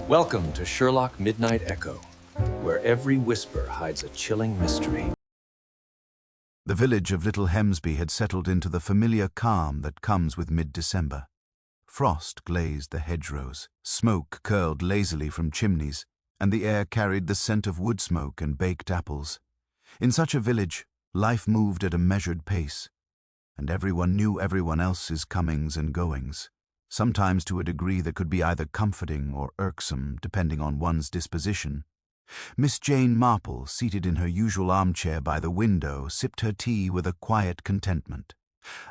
Welcome to Sherlock Midnight Echo, where every whisper hides a chilling mystery. The village of Little Hemsby had settled into the familiar calm that comes with mid-December. Frost glazed the hedgerows, smoke curled lazily from chimneys, and the air carried the scent of wood smoke and baked apples. In such a village, life moved at a measured pace, and everyone knew everyone else's comings and goings, sometimes to a degree that could be either comforting or irksome, depending on one's disposition. Miss Jane Marple, seated in her usual armchair by the window, sipped her tea with a quiet contentment.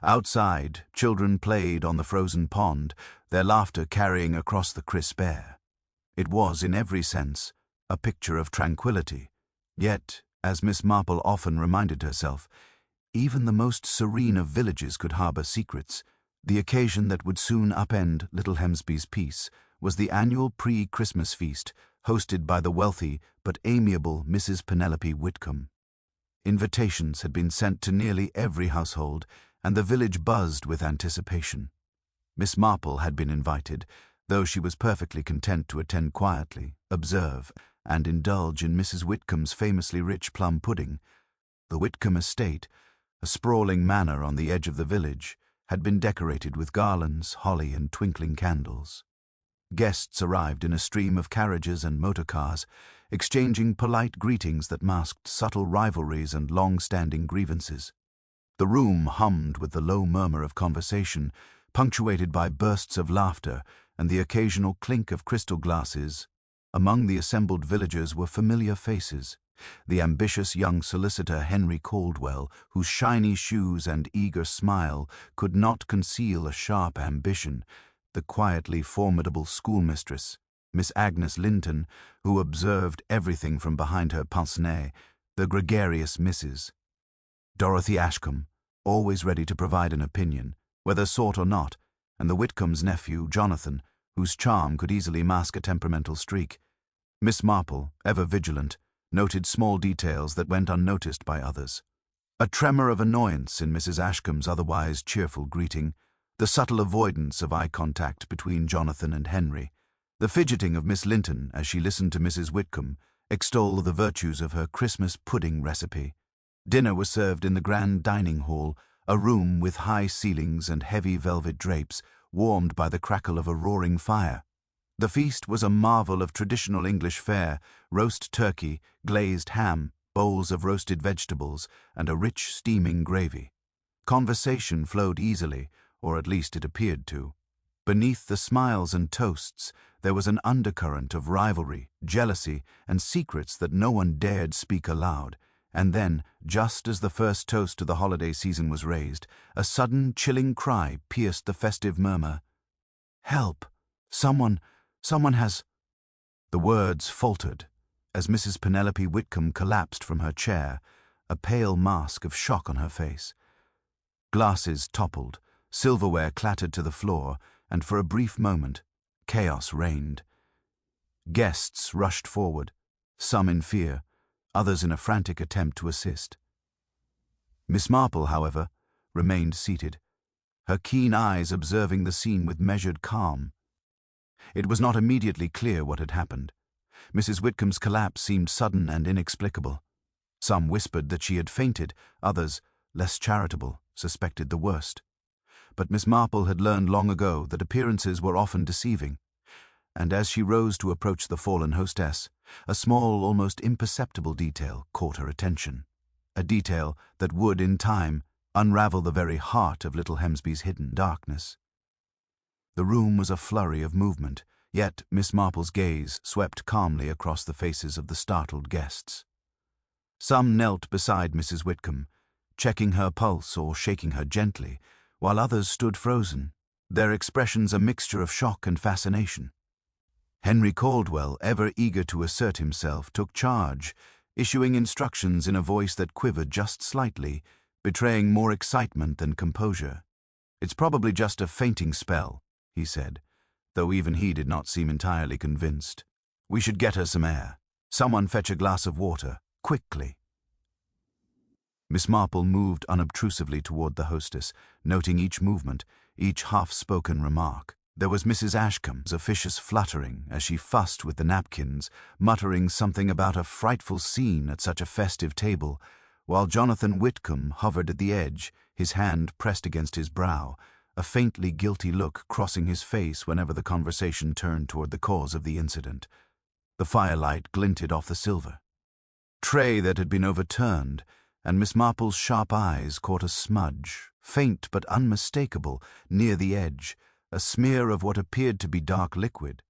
Outside, children played on the frozen pond, their laughter carrying across the crisp air. It was, in every sense, a picture of tranquility. Yet, as Miss Marple often reminded herself, even the most serene of villages could harbour secrets. The occasion that would soon upend Little Hemsby's peace was the annual pre-Christmas feast hosted by the wealthy but amiable Mrs. Penelope Whitcomb. Invitations had been sent to nearly every household, and the village buzzed with anticipation. Miss Marple had been invited, though she was perfectly content to attend quietly, observe, and indulge in Mrs. Whitcomb's famously rich plum pudding. The Whitcomb estate, a sprawling manor on the edge of the village, had been decorated with garlands, holly, and twinkling candles. Guests arrived in a stream of carriages and motor cars, exchanging polite greetings that masked subtle rivalries and long-standing grievances. The room hummed with the low murmur of conversation, punctuated by bursts of laughter and the occasional clink of crystal glasses. Among the assembled villagers were familiar faces. The ambitious young solicitor Henry Caldwell, whose shiny shoes and eager smile could not conceal a sharp ambition; the quietly formidable schoolmistress, Miss Agnes Linton, who observed everything from behind her pince-nez; the gregarious Mrs. Dorothy Ashcombe, always ready to provide an opinion, whether sought or not, and the Whitcomb's nephew, Jonathan, whose charm could easily mask a temperamental streak. Miss Marple, ever vigilant, noted small details that went unnoticed by others. A tremor of annoyance in Mrs. Ashcombe's otherwise cheerful greeting, the subtle avoidance of eye contact between Jonathan and Henry, the fidgeting of Miss Linton as she listened to Mrs. Whitcomb extol the virtues of her Christmas pudding recipe. Dinner was served in the grand dining hall, a room with high ceilings and heavy velvet drapes, warmed by the crackle of a roaring fire. The feast was a marvel of traditional English fare: roast turkey, glazed ham, bowls of roasted vegetables, and a rich steaming gravy. Conversation flowed easily, or at least it appeared to. Beneath the smiles and toasts, there was an undercurrent of rivalry, jealousy, and secrets that no one dared speak aloud. And then, just as the first toast to the holiday season was raised, a sudden chilling cry pierced the festive murmur. "Help! Someone has—" The words faltered as Mrs. Penelope Whitcomb collapsed from her chair, a pale mask of shock on her face. Glasses toppled, silverware clattered to the floor, and for a brief moment, chaos reigned. Guests rushed forward, some in fear, others in a frantic attempt to assist. Miss Marple, however, remained seated, her keen eyes observing the scene with measured calm. It was not immediately clear what had happened. Mrs. Whitcomb's collapse seemed sudden and inexplicable. Some whispered that she had fainted, others, less charitable, suspected the worst. But Miss Marple had learned long ago that appearances were often deceiving, and as she rose to approach the fallen hostess, a small, almost imperceptible detail caught her attention, a detail that would, in time, unravel the very heart of Little Hemsby's hidden darkness. The room was a flurry of movement, yet Miss Marple's gaze swept calmly across the faces of the startled guests. Some knelt beside Mrs. Whitcomb, checking her pulse or shaking her gently, while others stood frozen, their expressions a mixture of shock and fascination. Henry Caldwell, ever eager to assert himself, took charge, issuing instructions in a voice that quivered just slightly, betraying more excitement than composure. "It's probably just a fainting spell," he said, though even he did not seem entirely convinced. "We should get her some air. Someone fetch a glass of water, quickly." Miss Marple moved unobtrusively toward the hostess, noting each movement, each half-spoken remark. There was Mrs. Ashcombe's officious fluttering as she fussed with the napkins, muttering something about a frightful scene at such a festive table, while Jonathan Whitcomb hovered at the edge, his hand pressed against his brow, a faintly guilty look crossing his face whenever the conversation turned toward the cause of the incident. The firelight glinted off the silver tray that had been overturned, and Miss Marple's sharp eyes caught a smudge, faint but unmistakable, near the edge, a smear of what appeared to be dark liquid.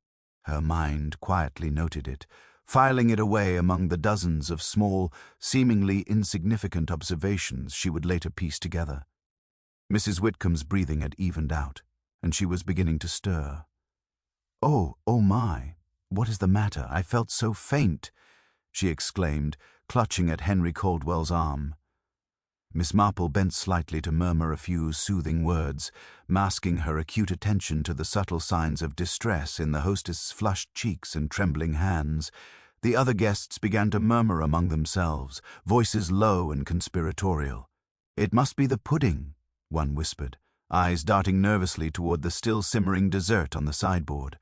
Her mind quietly noted it, filing it away among the dozens of small, seemingly insignificant observations she would later piece together. Mrs. Whitcomb's breathing had evened out, and she was beginning to stir. "Oh my, what is the matter? I felt so faint," she exclaimed, clutching at Henry Caldwell's arm. Miss Marple bent slightly to murmur a few soothing words, masking her acute attention to the subtle signs of distress in the hostess's flushed cheeks and trembling hands. The other guests began to murmur among themselves, voices low and conspiratorial. "It must be the pudding," one whispered, eyes darting nervously toward the still simmering dessert on the sideboard.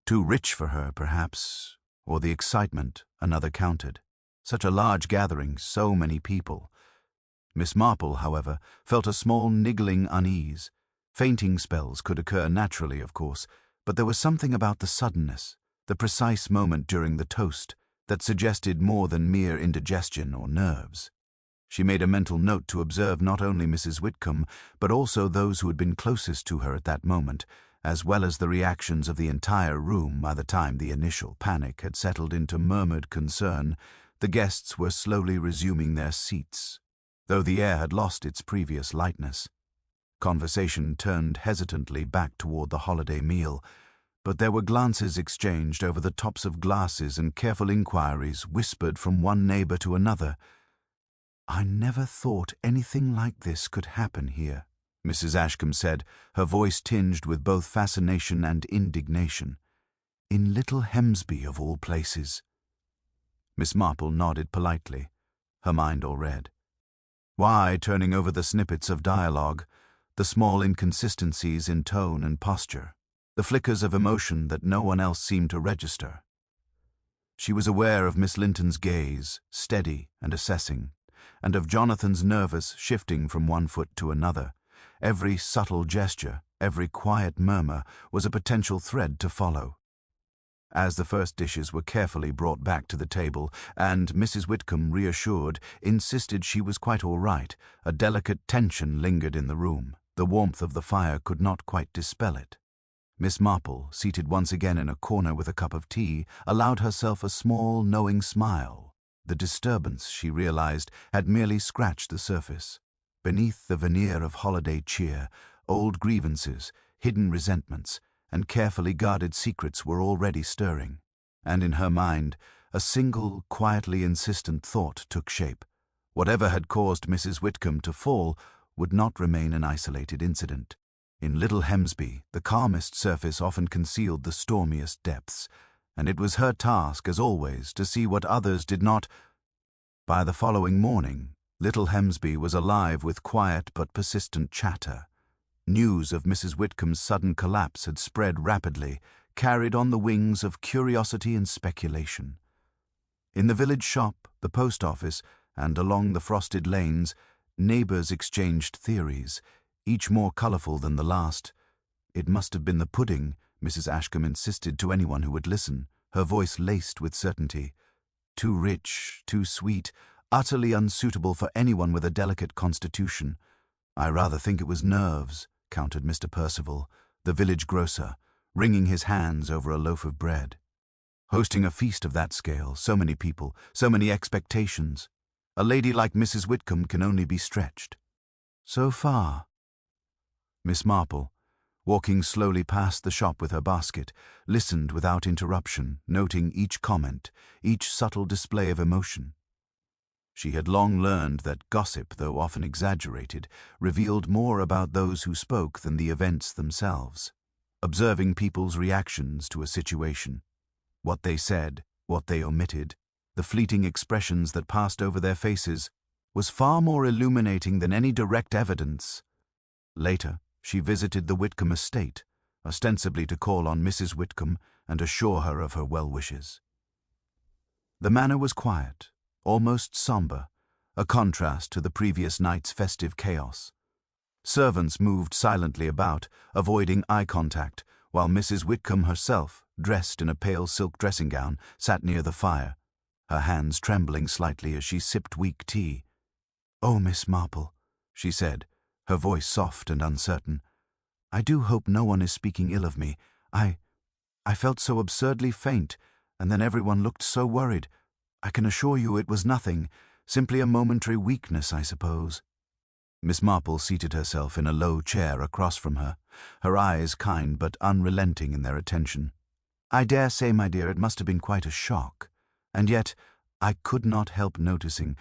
"Too rich for her, perhaps," or the excitement, another countered. Such a large gathering, so many people. Miss Marple, however, felt a small niggling unease. Fainting spells could occur naturally, of course, but there was something about the suddenness, the precise moment during the toast, that suggested more than mere indigestion or nerves. She made a mental note to observe not only Mrs. Whitcomb, but also those who had been closest to her at that moment, as well as the reactions of the entire room. By the time the initial panic had settled into murmured concern, the guests were slowly resuming their seats, though the air had lost its previous lightness. Conversation turned hesitantly back toward the holiday meal, but there were glances exchanged over the tops of glasses and careful inquiries whispered from one neighbor to another. "I never thought anything like this could happen here," Mrs. Ashcombe said, her voice tinged with both fascination and indignation. "In Little Hemsby, of all places." Miss Marple nodded politely, her mind all read. Why, turning over the snippets of dialogue, the small inconsistencies in tone and posture, the flickers of emotion that no one else seemed to register. She was aware of Miss Linton's gaze, steady and assessing, and of Jonathan's nervous shifting from one foot to another. Every subtle gesture, every quiet murmur was a potential thread to follow. As the first dishes were carefully brought back to the table, and Mrs. Whitcomb, reassured, insisted she was quite all right, a delicate tension lingered in the room. The warmth of the fire could not quite dispel it. Miss Marple, seated once again in a corner with a cup of tea, allowed herself a small, knowing smile. The disturbance, she realized, had merely scratched the surface. Beneath the veneer of holiday cheer, old grievances, hidden resentments, and carefully guarded secrets were already stirring, and in her mind a single, quietly insistent thought took shape. Whatever had caused Mrs. Whitcomb to fall would not remain an isolated incident. In Little Hemsby, the calmest surface often concealed the stormiest depths, and it was her task, as always, to see what others did not. By the following morning, Little Hemsby was alive with quiet but persistent chatter. News of Mrs. Whitcomb's sudden collapse had spread rapidly, carried on the wings of curiosity and speculation. In the village shop, the post office, and along the frosted lanes, neighbors exchanged theories, each more colorful than the last. It must have been the pudding, Mrs. Ashcombe insisted to anyone who would listen, her voice laced with certainty. Too rich, too sweet, utterly unsuitable for anyone with a delicate constitution. "I rather think it was nerves," countered Mr. Percival, the village grocer, wringing his hands over a loaf of bread. "Hosting a feast of that scale, so many people, so many expectations. A lady like Mrs. Whitcomb can only be stretched." "So far." Miss Marple, walking slowly past the shop with her basket, listened without interruption, noting each comment, each subtle display of emotion. She had long learned that gossip, though often exaggerated, revealed more about those who spoke than the events themselves. Observing people's reactions to a situation, what they said, what they omitted, the fleeting expressions that passed over their faces, was far more illuminating than any direct evidence. Later, she visited the Whitcomb estate, ostensibly to call on Mrs. Whitcomb and assure her of her well wishes. The manor was quiet, almost somber, a contrast to the previous night's festive chaos. Servants moved silently about, avoiding eye contact, while Mrs. Whitcomb herself, dressed in a pale silk dressing gown, sat near the fire, her hands trembling slightly as she sipped weak tea. "Oh, Miss Marple," she said, her voice soft and uncertain, "I do hope no one is speaking ill of me. I felt so absurdly faint, and then everyone looked so worried. I can assure you it was nothing, simply a momentary weakness, I suppose." Miss Marple seated herself in a low chair across from her, her eyes kind but unrelenting in their attention. "I dare say, my dear, it must have been quite a shock. And yet, I could not help noticing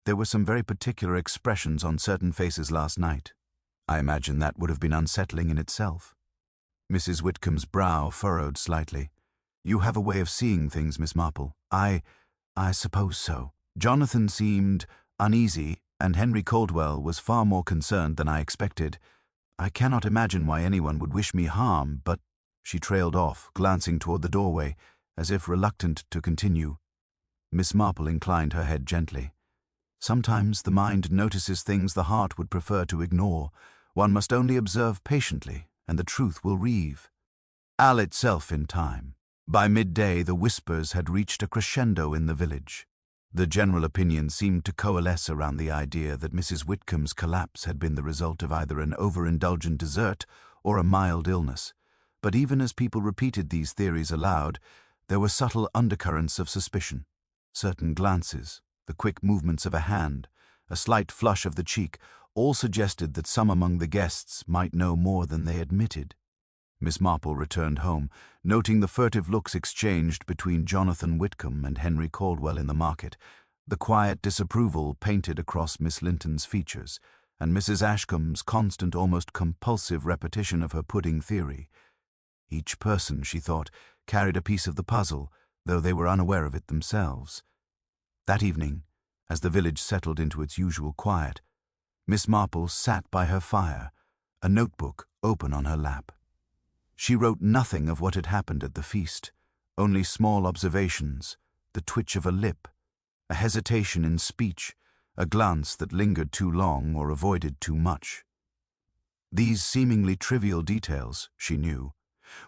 there were some very particular expressions on certain faces last night. I imagine that would have been unsettling in itself." Mrs. Whitcomb's brow furrowed slightly. "You have a way of seeing things, Miss Marple." I suppose so." Jonathan seemed uneasy, and Henry Caldwell was far more concerned than I expected. "I cannot imagine why anyone would wish me harm, but—" She trailed off, glancing toward the doorway, as if reluctant to continue. Miss Marple inclined her head gently. "Sometimes the mind notices things the heart would prefer to ignore. One must only observe patiently, and the truth will reveal itself in time." By midday, the whispers had reached a crescendo in the village. The general opinion seemed to coalesce around the idea that Mrs. Whitcomb's collapse had been the result of either an overindulgent dessert or a mild illness. But even as people repeated these theories aloud, there were subtle undercurrents of suspicion. Certain glances, the quick movements of a hand, a slight flush of the cheek, all suggested that some among the guests might know more than they admitted. Miss Marple returned home, noting the furtive looks exchanged between Jonathan Whitcomb and Henry Caldwell in the market, the quiet disapproval painted across Miss Linton's features, and Mrs. Ashcombe's constant, almost compulsive repetition of her pudding theory. Each person, she thought, carried a piece of the puzzle, though they were unaware of it themselves. That evening, as the village settled into its usual quiet, Miss Marple sat by her fire, a notebook open on her lap. She wrote nothing of what had happened at the feast, only small observations, the twitch of a lip, a hesitation in speech, a glance that lingered too long or avoided too much. These seemingly trivial details, she knew,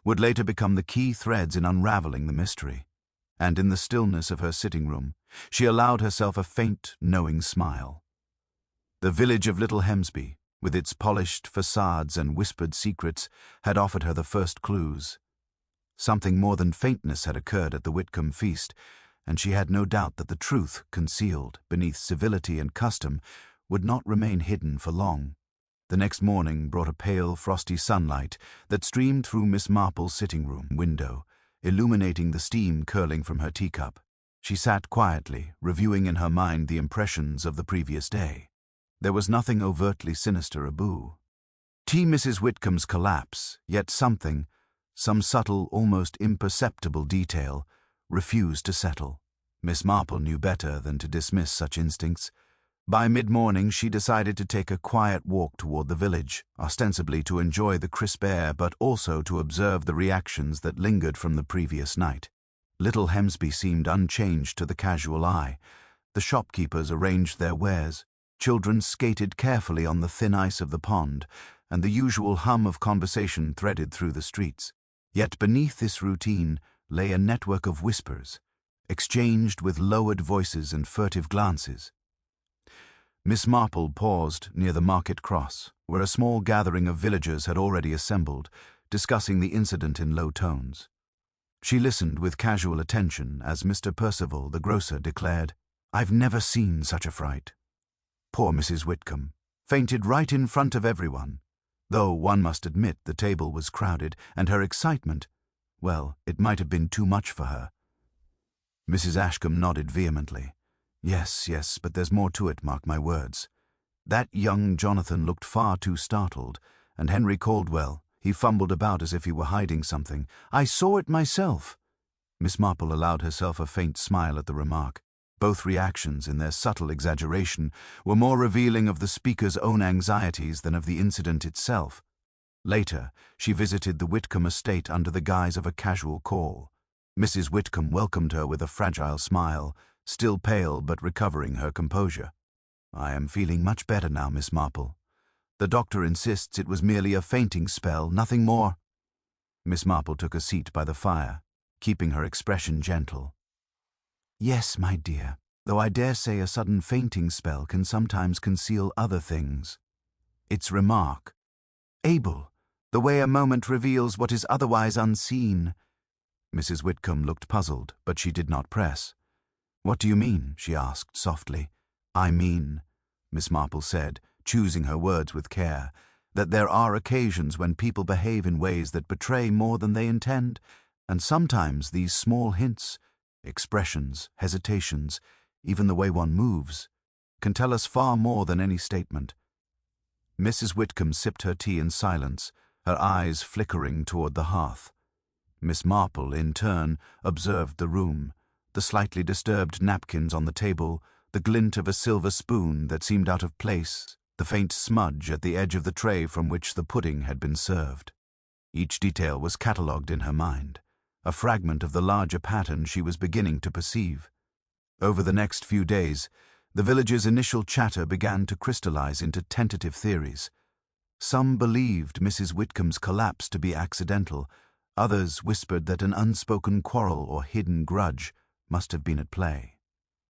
would later become the key threads in unraveling the mystery, and in the stillness of her sitting room, she allowed herself a faint, knowing smile. The village of Little Hemsby, with its polished facades and whispered secrets, had offered her the first clues. Something more than faintness had occurred at the Whitcomb feast, and she had no doubt that the truth, concealed beneath civility and custom, would not remain hidden for long. The next morning brought a pale, frosty sunlight that streamed through Miss Marple's sitting-room window, illuminating the steam curling from her teacup. She sat quietly, reviewing in her mind the impressions of the previous day. There was nothing overtly sinister aboo. Mrs. Whitcomb's collapse, yet something, some subtle, almost imperceptible detail, refused to settle. Miss Marple knew better than to dismiss such instincts. By mid-morning she decided to take a quiet walk toward the village, ostensibly to enjoy the crisp air but also to observe the reactions that lingered from the previous night. Little Hemsby seemed unchanged to the casual eye. The shopkeepers arranged their wares, children skated carefully on the thin ice of the pond, and the usual hum of conversation threaded through the streets. Yet beneath this routine lay a network of whispers, exchanged with lowered voices and furtive glances. Miss Marple paused near the market cross, where a small gathering of villagers had already assembled, discussing the incident in low tones. She listened with casual attention as Mr. Percival, the grocer, declared, "I've never seen such a fright. Poor Mrs. Whitcomb fainted right in front of everyone, though one must admit the table was crowded, and her excitement, well, it might have been too much for her." Mrs. Ashcombe nodded vehemently. Yes, but there's more to it, mark my words. That young Jonathan looked far too startled, and Henry Caldwell, he fumbled about as if he were hiding something. I saw it myself." Miss Marple allowed herself a faint smile at the remark. Both reactions, in their subtle exaggeration, were more revealing of the speaker's own anxieties than of the incident itself. Later, she visited the Whitcomb estate under the guise of a casual call. Mrs. Whitcomb welcomed her with a fragile smile, still pale but recovering her composure. "I am feeling much better now, Miss Marple. The doctor insists it was merely a fainting spell, nothing more." Miss Marple took a seat by the fire, keeping her expression gentle. "Yes, my dear, though I dare say a sudden fainting spell can sometimes conceal other things. Its remark, able, the way a moment reveals what is otherwise unseen." Mrs. Whitcomb looked puzzled, but she did not press. "What do you mean?" she asked softly. "I mean," Miss Marple said, choosing her words with care, "that there are occasions when people behave in ways that betray more than they intend, and sometimes these small hints, expressions, hesitations, even the way one moves, can tell us far more than any statement." Mrs. Whitcomb sipped her tea in silence, her eyes flickering toward the hearth. Miss Marple, in turn, observed the room, the slightly disturbed napkins on the table, the glint of a silver spoon that seemed out of place, the faint smudge at the edge of the tray from which the pudding had been served. Each detail was catalogued in her mind, a fragment of the larger pattern she was beginning to perceive. Over the next few days, the village's initial chatter began to crystallize into tentative theories. Some believed Mrs. Whitcomb's collapse to be accidental. Others whispered that an unspoken quarrel or hidden grudge must have been at play.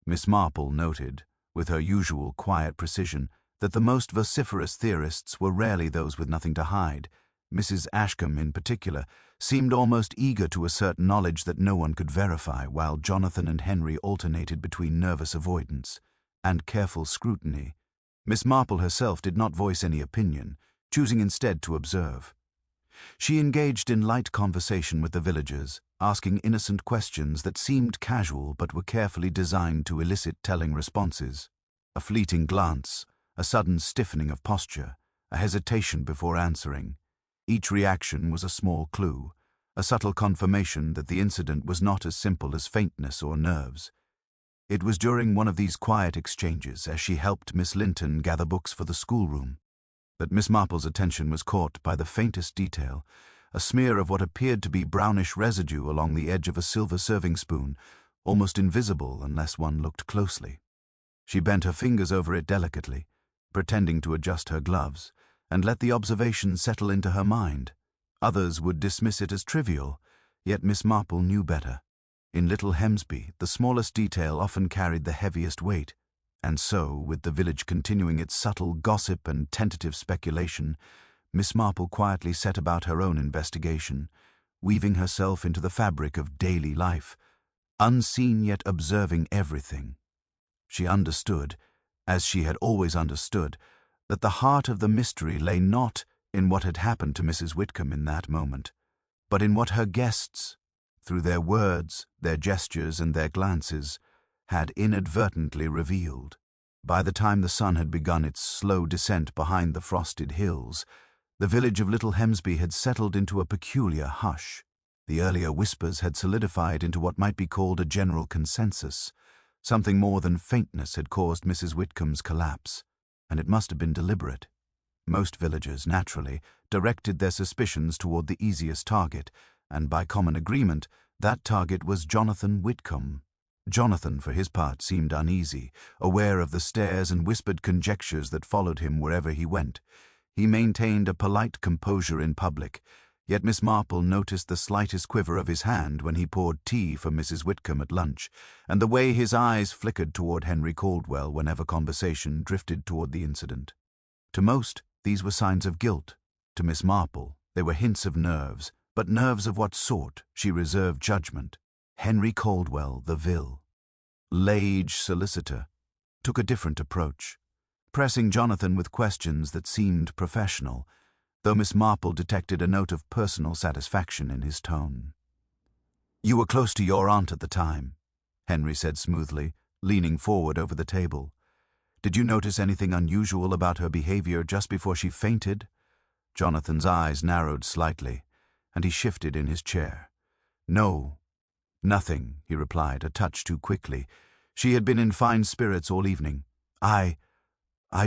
Miss Marple noted, with her usual quiet precision, that the most vociferous theorists were rarely those with nothing to hide. Mrs. Ashcombe, in particular, seemed almost eager to assert knowledge that no one could verify, while Jonathan and Henry alternated between nervous avoidance and careful scrutiny. Miss Marple herself did not voice any opinion, choosing instead to observe. She engaged in light conversation with the villagers, asking innocent questions that seemed casual but were carefully designed to elicit telling responses. A fleeting glance, a sudden stiffening of posture, a hesitation before answering. Each reaction was a small clue, a subtle confirmation that the incident was not as simple as faintness or nerves. It was during one of these quiet exchanges, as she helped Miss Linton gather books for the schoolroom, that Miss Marple's attention was caught by the faintest detail, a smear of what appeared to be brownish residue along the edge of a silver serving spoon, almost invisible unless one looked closely. She bent her fingers over it delicately, pretending to adjust her gloves, and let the observation settle into her mind. Others would dismiss it as trivial, yet Miss Marple knew better. In Little Hemsby, the smallest detail often carried the heaviest weight, and so, with the village continuing its subtle gossip and tentative speculation, Miss Marple quietly set about her own investigation, weaving herself into the fabric of daily life, unseen yet observing everything. She understood, as she had always understood, that the heart of the mystery lay not in what had happened to Mrs. Whitcomb in that moment, but in what her guests, through their words, their gestures, and their glances, had inadvertently revealed. By the time the sun had begun its slow descent behind the frosted hills, the village of Little Hemsby had settled into a peculiar hush. The earlier whispers had solidified into what might be called a general consensus. Something more than faintness had caused Mrs. Whitcomb's collapse, and it must have been deliberate. Most villagers, naturally, directed their suspicions toward the easiest target, and by common agreement, that target was Jonathan Whitcomb. Jonathan, for his part, seemed uneasy, aware of the stares and whispered conjectures that followed him wherever he went. He maintained a polite composure in public, yet Miss Marple noticed the slightest quiver of his hand when he poured tea for Mrs. Whitcomb at lunch, and the way his eyes flickered toward Henry Caldwell whenever conversation drifted toward the incident. To most, these were signs of guilt. To Miss Marple, they were hints of nerves, but nerves of what sort, she reserved judgment. Henry Caldwell, the Vill, Lage solicitor, took a different approach, pressing Jonathan with questions that seemed professional, though Miss Marple detected a note of personal satisfaction in his tone. "You were close to your aunt at the time," Henry said smoothly, leaning forward over the table. "Did you notice anything unusual about her behavior just before she fainted?" Jonathan's eyes narrowed slightly, and he shifted in his chair. "No, nothing," he replied, a touch too quickly. "She had been in fine spirits all evening. I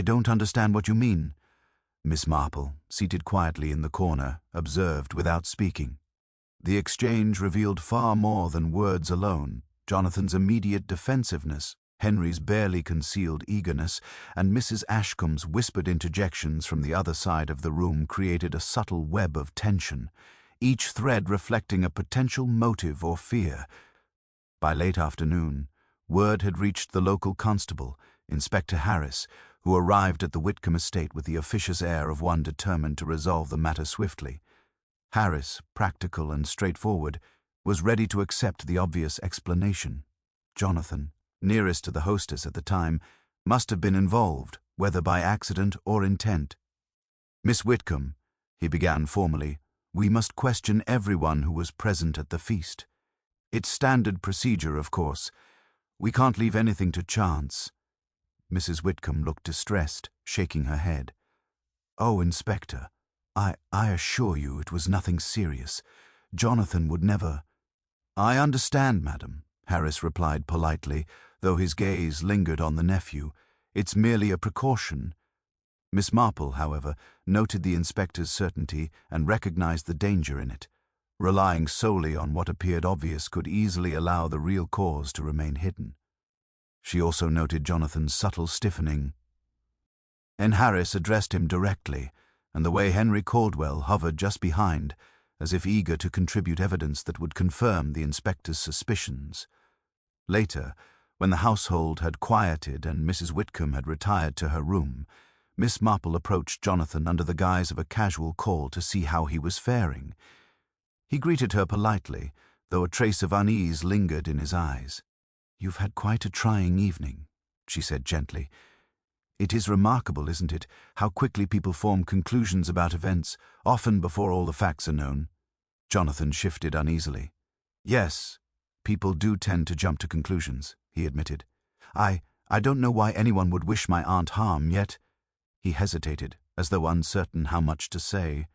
don't understand what you mean." Miss Marple, seated quietly in the corner, observed without speaking. The exchange revealed far more than words alone. Jonathan's immediate defensiveness, Henry's barely concealed eagerness, and Mrs. Ashcombe's whispered interjections from the other side of the room created a subtle web of tension, each thread reflecting a potential motive or fear. By late afternoon, word had reached the local constable, Inspector Harris, who arrived at the Whitcomb estate with the officious air of one determined to resolve the matter swiftly. Harris, practical and straightforward, was ready to accept the obvious explanation. Jonathan, nearest to the hostess at the time, must have been involved, whether by accident or intent. "Miss Whitcomb," he began formally, "we must question everyone who was present at the feast. It's standard procedure, of course. We can't leave anything to chance." Mrs. Whitcomb looked distressed, shaking her head. "Oh, Inspector, I assure you it was nothing serious. Jonathan would never—" "I understand, madam," Harris replied politely, though his gaze lingered on the nephew. "It's merely a precaution." Miss Marple, however, noted the inspector's certainty and recognized the danger in it. Relying solely on what appeared obvious could easily allow the real cause to remain hidden. She also noted Jonathan's subtle stiffening. And Harris addressed him directly, and the way Henry Caldwell hovered just behind, as if eager to contribute evidence that would confirm the inspector's suspicions. Later, when the household had quieted and Mrs. Whitcomb had retired to her room, Miss Marple approached Jonathan under the guise of a casual call to see how he was faring. He greeted her politely, though a trace of unease lingered in his eyes. "You've had quite a trying evening," she said gently. "It is remarkable, isn't it, how quickly people form conclusions about events, often before all the facts are known." Jonathan shifted uneasily. "Yes, people do tend to jump to conclusions," he admitted. I don't know why anyone would wish my aunt harm, yet—" He hesitated, as though uncertain how much to say.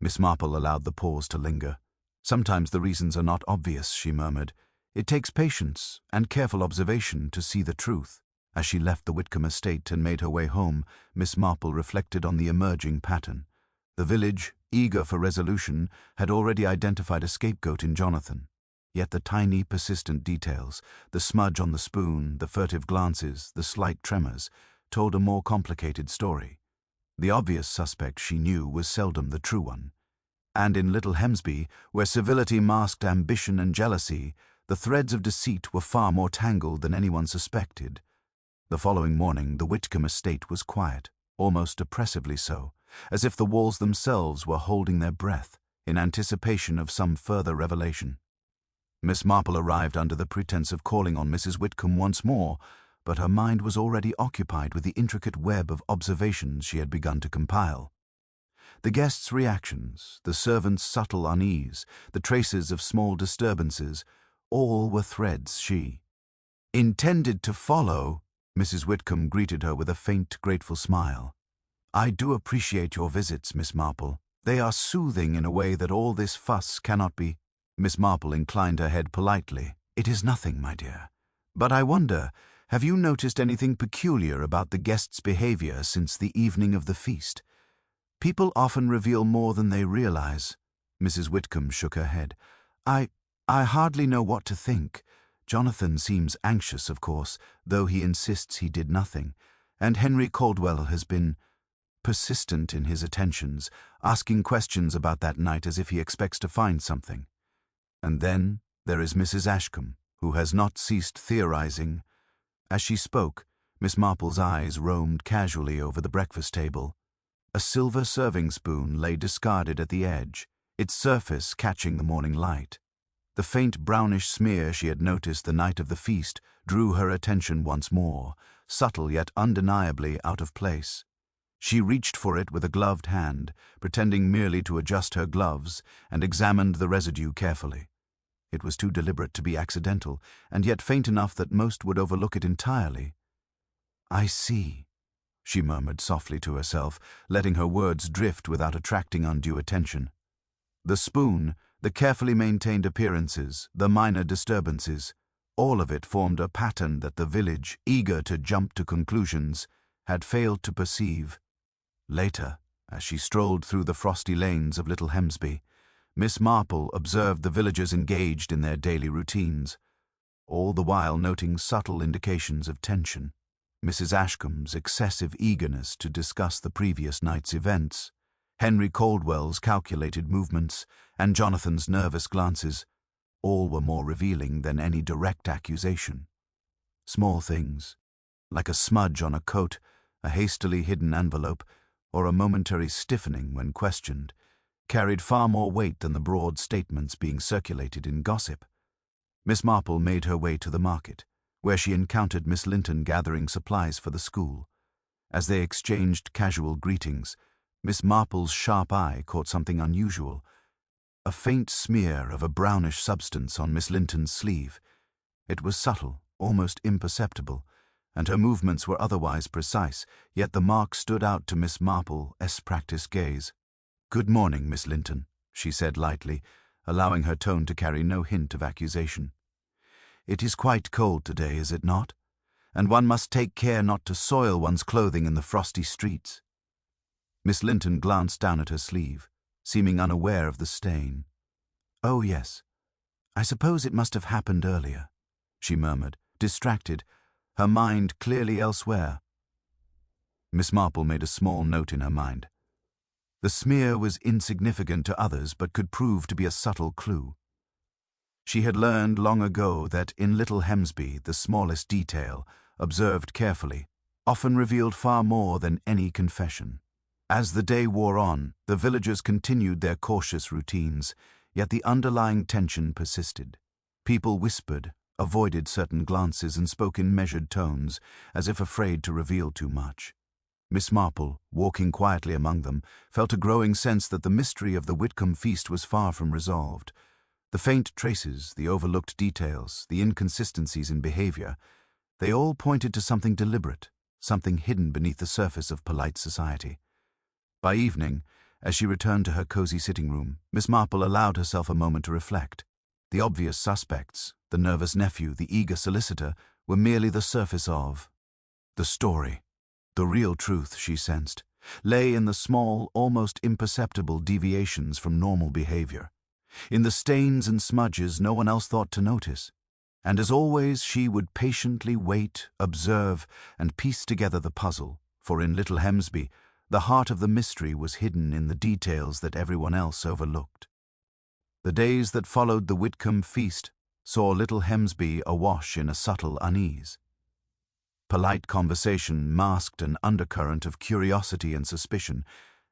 Miss Marple allowed the pause to linger. "Sometimes the reasons are not obvious," she murmured. "It takes patience and careful observation to see the truth." As she left the Whitcomb estate and made her way home, Miss Marple reflected on the emerging pattern. The village, eager for resolution, had already identified a scapegoat in Jonathan. Yet the tiny, persistent details, the smudge on the spoon, the furtive glances, the slight tremors, told a more complicated story. The obvious suspect, she knew, was seldom the true one. And in Little Hemsby, where civility masked ambition and jealousy, the threads of deceit were far more tangled than anyone suspected. The following morning, the Whitcomb estate was quiet, almost oppressively so, as if the walls themselves were holding their breath, in anticipation of some further revelation. Miss Marple arrived under the pretense of calling on Mrs. Whitcomb once more, but her mind was already occupied with the intricate web of observations she had begun to compile. The guests' reactions, the servants' subtle unease, the traces of small disturbances, all were threads she intended to follow. Mrs. Whitcomb greeted her with a faint, grateful smile. "I do appreciate your visits, Miss Marple. They are soothing in a way that all this fuss cannot be." Miss Marple inclined her head politely. "It is nothing, my dear. But I wonder, have you noticed anything peculiar about the guests' behavior since the evening of the feast? People often reveal more than they realize." Mrs. Whitcomb shook her head. I hardly know what to think. Jonathan seems anxious, of course, though he insists he did nothing, and Henry Caldwell has been persistent in his attentions, asking questions about that night as if he expects to find something. And then there is Mrs. Ashcombe, who has not ceased theorizing. As she spoke, Miss Marple's eyes roamed casually over the breakfast table. A silver serving spoon lay discarded at the edge, its surface catching the morning light. The faint brownish smear she had noticed the night of the feast drew her attention once more, subtle yet undeniably out of place. She reached for it with a gloved hand, pretending merely to adjust her gloves, and examined the residue carefully. It was too deliberate to be accidental, and yet faint enough that most would overlook it entirely. "I see," she murmured softly to herself, letting her words drift without attracting undue attention. The spoon, the carefully maintained appearances, the minor disturbances, all of it formed a pattern that the village, eager to jump to conclusions, had failed to perceive. Later, As she strolled through the frosty lanes of Little Hemsby, Miss Marple observed the villagers engaged in their daily routines, all the while noting subtle indications of tension. Mrs. Ashcombe's excessive eagerness to discuss the previous night's events, Henry Caldwell's calculated movements, and Jonathan's nervous glances, all were more revealing than any direct accusation. Small things, like a smudge on a coat, a hastily hidden envelope, or a momentary stiffening when questioned, carried far more weight than the broad statements being circulated in gossip. Miss Marple made her way to the market, where she encountered Miss Linton gathering supplies for the school. As they exchanged casual greetings, Miss Marple's sharp eye caught something unusual, a faint smear of a brownish substance on Miss Linton's sleeve. It was subtle, almost imperceptible, and her movements were otherwise precise, yet the mark stood out to Miss Marple's practiced gaze. "Good morning, Miss Linton," she said lightly, allowing her tone to carry no hint of accusation. "It is quite cold today, is it not? And one must take care not to soil one's clothing in the frosty streets." Miss Linton glanced down at her sleeve, seeming unaware of the stain. "Oh, yes. I suppose it must have happened earlier," she murmured, distracted, her mind clearly elsewhere. Miss Marple made a small note in her mind. The smear was insignificant to others, but could prove to be a subtle clue. She had learned long ago that in Little Hemsby the smallest detail, observed carefully, often revealed far more than any confession. As the day wore on, the villagers continued their cautious routines, yet the underlying tension persisted. People whispered, avoided certain glances, and spoke in measured tones, as if afraid to reveal too much. Miss Marple, walking quietly among them, felt a growing sense that the mystery of the Whitcomb feast was far from resolved. The faint traces, the overlooked details, the inconsistencies in behavior, they all pointed to something deliberate, something hidden beneath the surface of polite society. By evening, as she returned to her cozy sitting room, Miss Marple allowed herself a moment to reflect. The obvious suspects, the nervous nephew, the eager solicitor, were merely the surface of the story. The real truth, she sensed, lay in the small, almost imperceptible deviations from normal behavior, in the stains and smudges no one else thought to notice. And as always, she would patiently wait, observe, and piece together the puzzle, for in Little Hemsby, the heart of the mystery was hidden in the details that everyone else overlooked. The days that followed the Whitcomb feast saw Little Hemsby awash in a subtle unease. Polite conversation masked an undercurrent of curiosity and suspicion,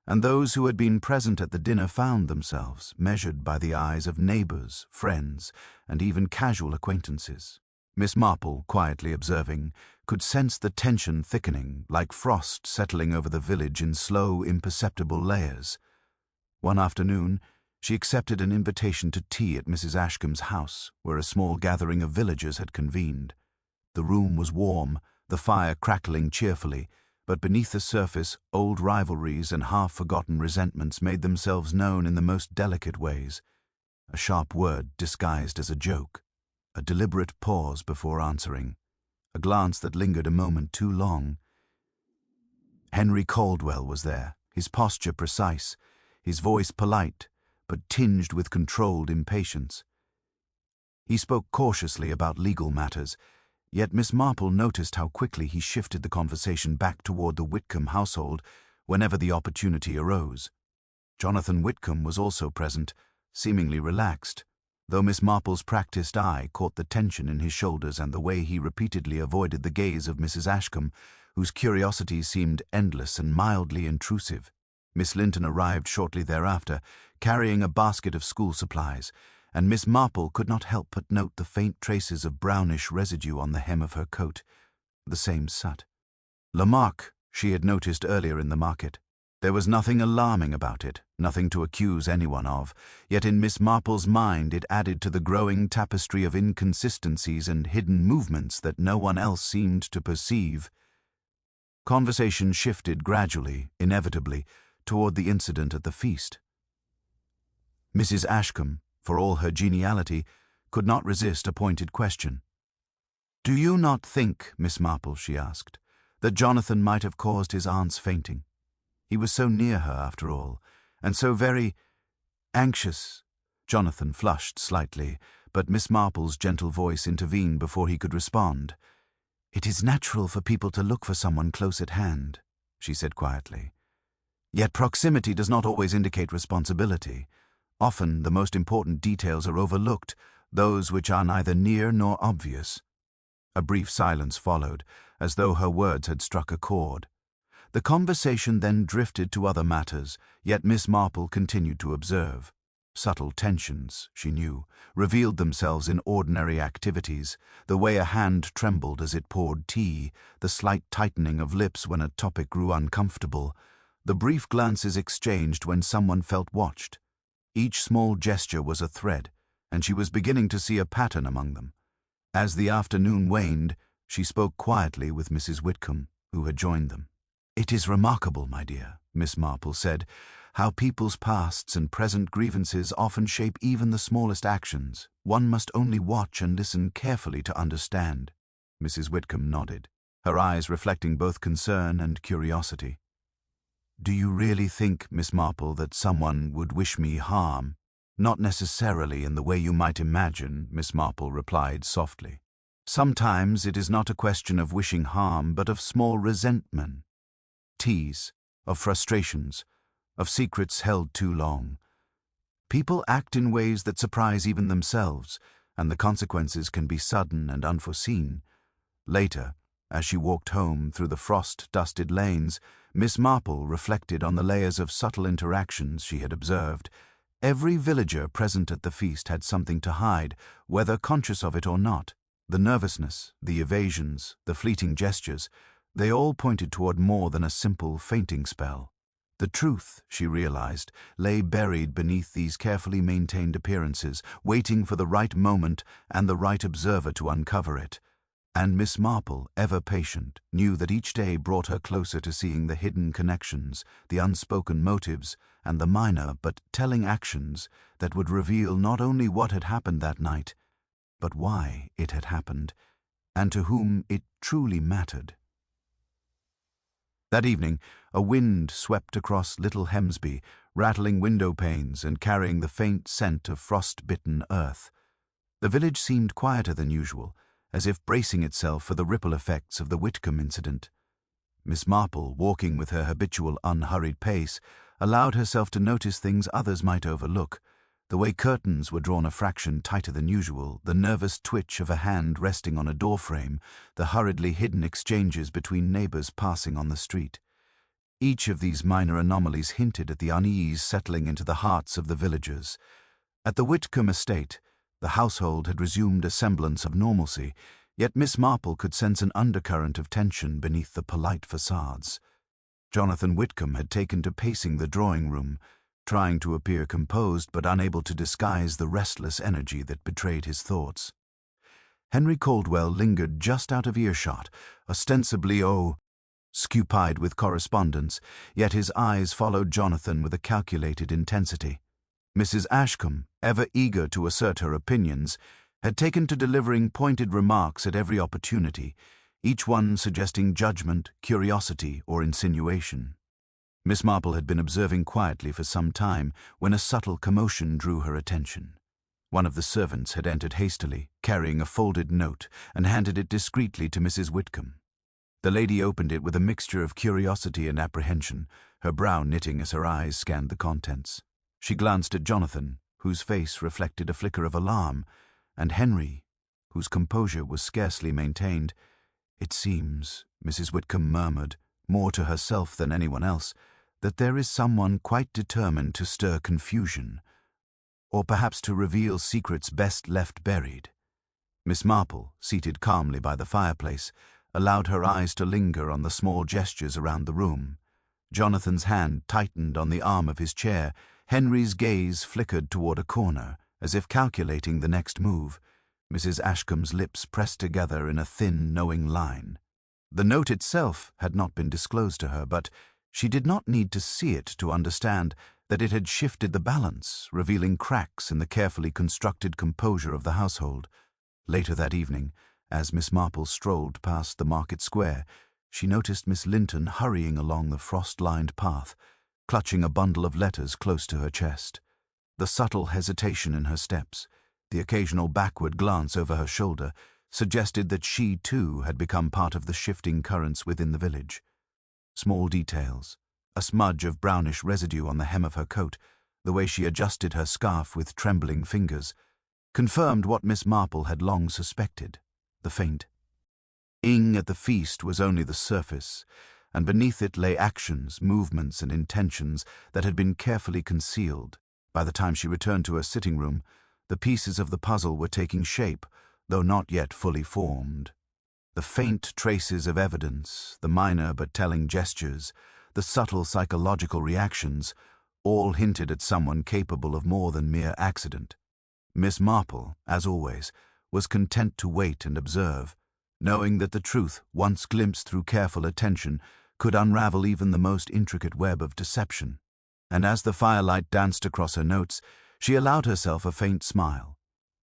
and those who had been present at the dinner found themselves measured by the eyes of neighbors, friends, and even casual acquaintances. Miss Marple, quietly observing, could sense the tension thickening, like frost settling over the village in slow, imperceptible layers. One afternoon, she accepted an invitation to tea at Mrs. Ashcombe's house, where a small gathering of villagers had convened. The room was warm, the fire crackling cheerfully, but beneath the surface, old rivalries and half-forgotten resentments made themselves known in the most delicate ways. A sharp word disguised as a joke, a deliberate pause before answering, a glance that lingered a moment too long. Henry Caldwell was there, his posture precise, his voice polite, but tinged with controlled impatience. He spoke cautiously about legal matters, yet Miss Marple noticed how quickly he shifted the conversation back toward the Whitcomb household whenever the opportunity arose. Jonathan Whitcomb was also present, seemingly relaxed, though Miss Marple's practiced eye caught the tension in his shoulders and the way he repeatedly avoided the gaze of Mrs. Ashcombe, whose curiosity seemed endless and mildly intrusive. Miss Linton arrived shortly thereafter, carrying a basket of school supplies, and Miss Marple could not help but note the faint traces of brownish residue on the hem of her coat, the same soot. La marque she had noticed earlier in the market. There was nothing alarming about it, nothing to accuse anyone of, yet in Miss Marple's mind it added to the growing tapestry of inconsistencies and hidden movements that no one else seemed to perceive. Conversation shifted gradually, inevitably, toward the incident at the feast. Mrs. Ashcombe, for all her geniality, could not resist a pointed question. "Do you not think, Miss Marple," she asked, "that Jonathan might have caused his aunt's fainting?" He was so near her, after all, and so very anxious. Jonathan flushed slightly, but Miss Marple's gentle voice intervened before he could respond. "It is natural for people to look for someone close at hand," she said quietly. "Yet proximity does not always indicate responsibility. Often the most important details are overlooked, those which are neither near nor obvious." A brief silence followed, as though her words had struck a chord. The conversation then drifted to other matters, yet Miss Marple continued to observe. Subtle tensions, she knew, revealed themselves in ordinary activities, the way a hand trembled as it poured tea, the slight tightening of lips when a topic grew uncomfortable, the brief glances exchanged when someone felt watched. Each small gesture was a thread, and she was beginning to see a pattern among them. As the afternoon waned, she spoke quietly with Mrs. Whitcomb, who had joined them. "It is remarkable, my dear," Miss Marple said, "how people's pasts and present grievances often shape even the smallest actions. One must only watch and listen carefully to understand." Mrs. Whitcomb nodded, her eyes reflecting both concern and curiosity. "Do you really think, Miss Marple, that someone would wish me harm?" "Not necessarily in the way you might imagine," Miss Marple replied softly. "Sometimes it is not a question of wishing harm, but of small resentment, tease, of frustrations, of secrets held too long. People act in ways that surprise even themselves, and the consequences can be sudden and unforeseen." Later, as she walked home through the frost-dusted lanes, Miss Marple reflected on the layers of subtle interactions she had observed. Every villager present at the feast had something to hide, whether conscious of it or not. The nervousness, the evasions, the fleeting gestures, they all pointed toward more than a simple fainting spell. The truth, she realized, lay buried beneath these carefully maintained appearances, waiting for the right moment and the right observer to uncover it. And Miss Marple, ever patient, knew that each day brought her closer to seeing the hidden connections, the unspoken motives, and the minor but telling actions that would reveal not only what had happened that night, but why it had happened, and to whom it truly mattered. That evening, a wind swept across Little Hemsby, rattling window panes and carrying the faint scent of frost-bitten earth. The village seemed quieter than usual, as if bracing itself for the ripple effects of the Whitcomb incident. Miss Marple, walking with her habitual unhurried pace, allowed herself to notice things others might overlook: the way curtains were drawn a fraction tighter than usual, the nervous twitch of a hand resting on a doorframe, the hurriedly hidden exchanges between neighbors passing on the street. Each of these minor anomalies hinted at the unease settling into the hearts of the villagers. At the Whitcomb estate, the household had resumed a semblance of normalcy, yet Miss Marple could sense an undercurrent of tension beneath the polite facades. Jonathan Whitcomb had taken to pacing the drawing-room, trying to appear composed but unable to disguise the restless energy that betrayed his thoughts. Henry Caldwell lingered just out of earshot, ostensibly occupied with correspondence, yet his eyes followed Jonathan with a calculated intensity. Mrs. Ashcombe, ever eager to assert her opinions, had taken to delivering pointed remarks at every opportunity, each one suggesting judgment, curiosity, or insinuation. Miss Marple had been observing quietly for some time when a subtle commotion drew her attention. One of the servants had entered hastily, carrying a folded note, and handed it discreetly to Mrs. Whitcomb. The lady opened it with a mixture of curiosity and apprehension, her brow knitting as her eyes scanned the contents. She glanced at Jonathan, whose face reflected a flicker of alarm, and Henry, whose composure was scarcely maintained. "It seems," Mrs. Whitcomb murmured, more to herself than anyone else, "that there is someone quite determined to stir confusion, or perhaps to reveal secrets best left buried." Miss Marple, seated calmly by the fireplace, allowed her eyes to linger on the small gestures around the room. Jonathan's hand tightened on the arm of his chair. Henry's gaze flickered toward a corner, as if calculating the next move. Mrs. Ashcombe's lips pressed together in a thin, knowing line. The note itself had not been disclosed to her, but she did not need to see it to understand that it had shifted the balance, revealing cracks in the carefully constructed composure of the household. Later that evening, as Miss Marple strolled past the market square, she noticed Miss Linton hurrying along the frost-lined path, clutching a bundle of letters close to her chest. The subtle hesitation in her steps, the occasional backward glance over her shoulder, suggested that she, too, had become part of the shifting currents within the village. Small details, a smudge of brownish residue on the hem of her coat, the way she adjusted her scarf with trembling fingers, confirmed what Miss Marple had long suspected, the faint ing at the feast was only the surface, and beneath it lay actions, movements, and intentions that had been carefully concealed. By the time she returned to her sitting room, the pieces of the puzzle were taking shape, though not yet fully formed. The faint traces of evidence, the minor but telling gestures, the subtle psychological reactions, all hinted at someone capable of more than mere accident. Miss Marple, as always, was content to wait and observe, knowing that the truth, once glimpsed through careful attention, could unravel even the most intricate web of deception. And as the firelight danced across her notes, she allowed herself a faint smile.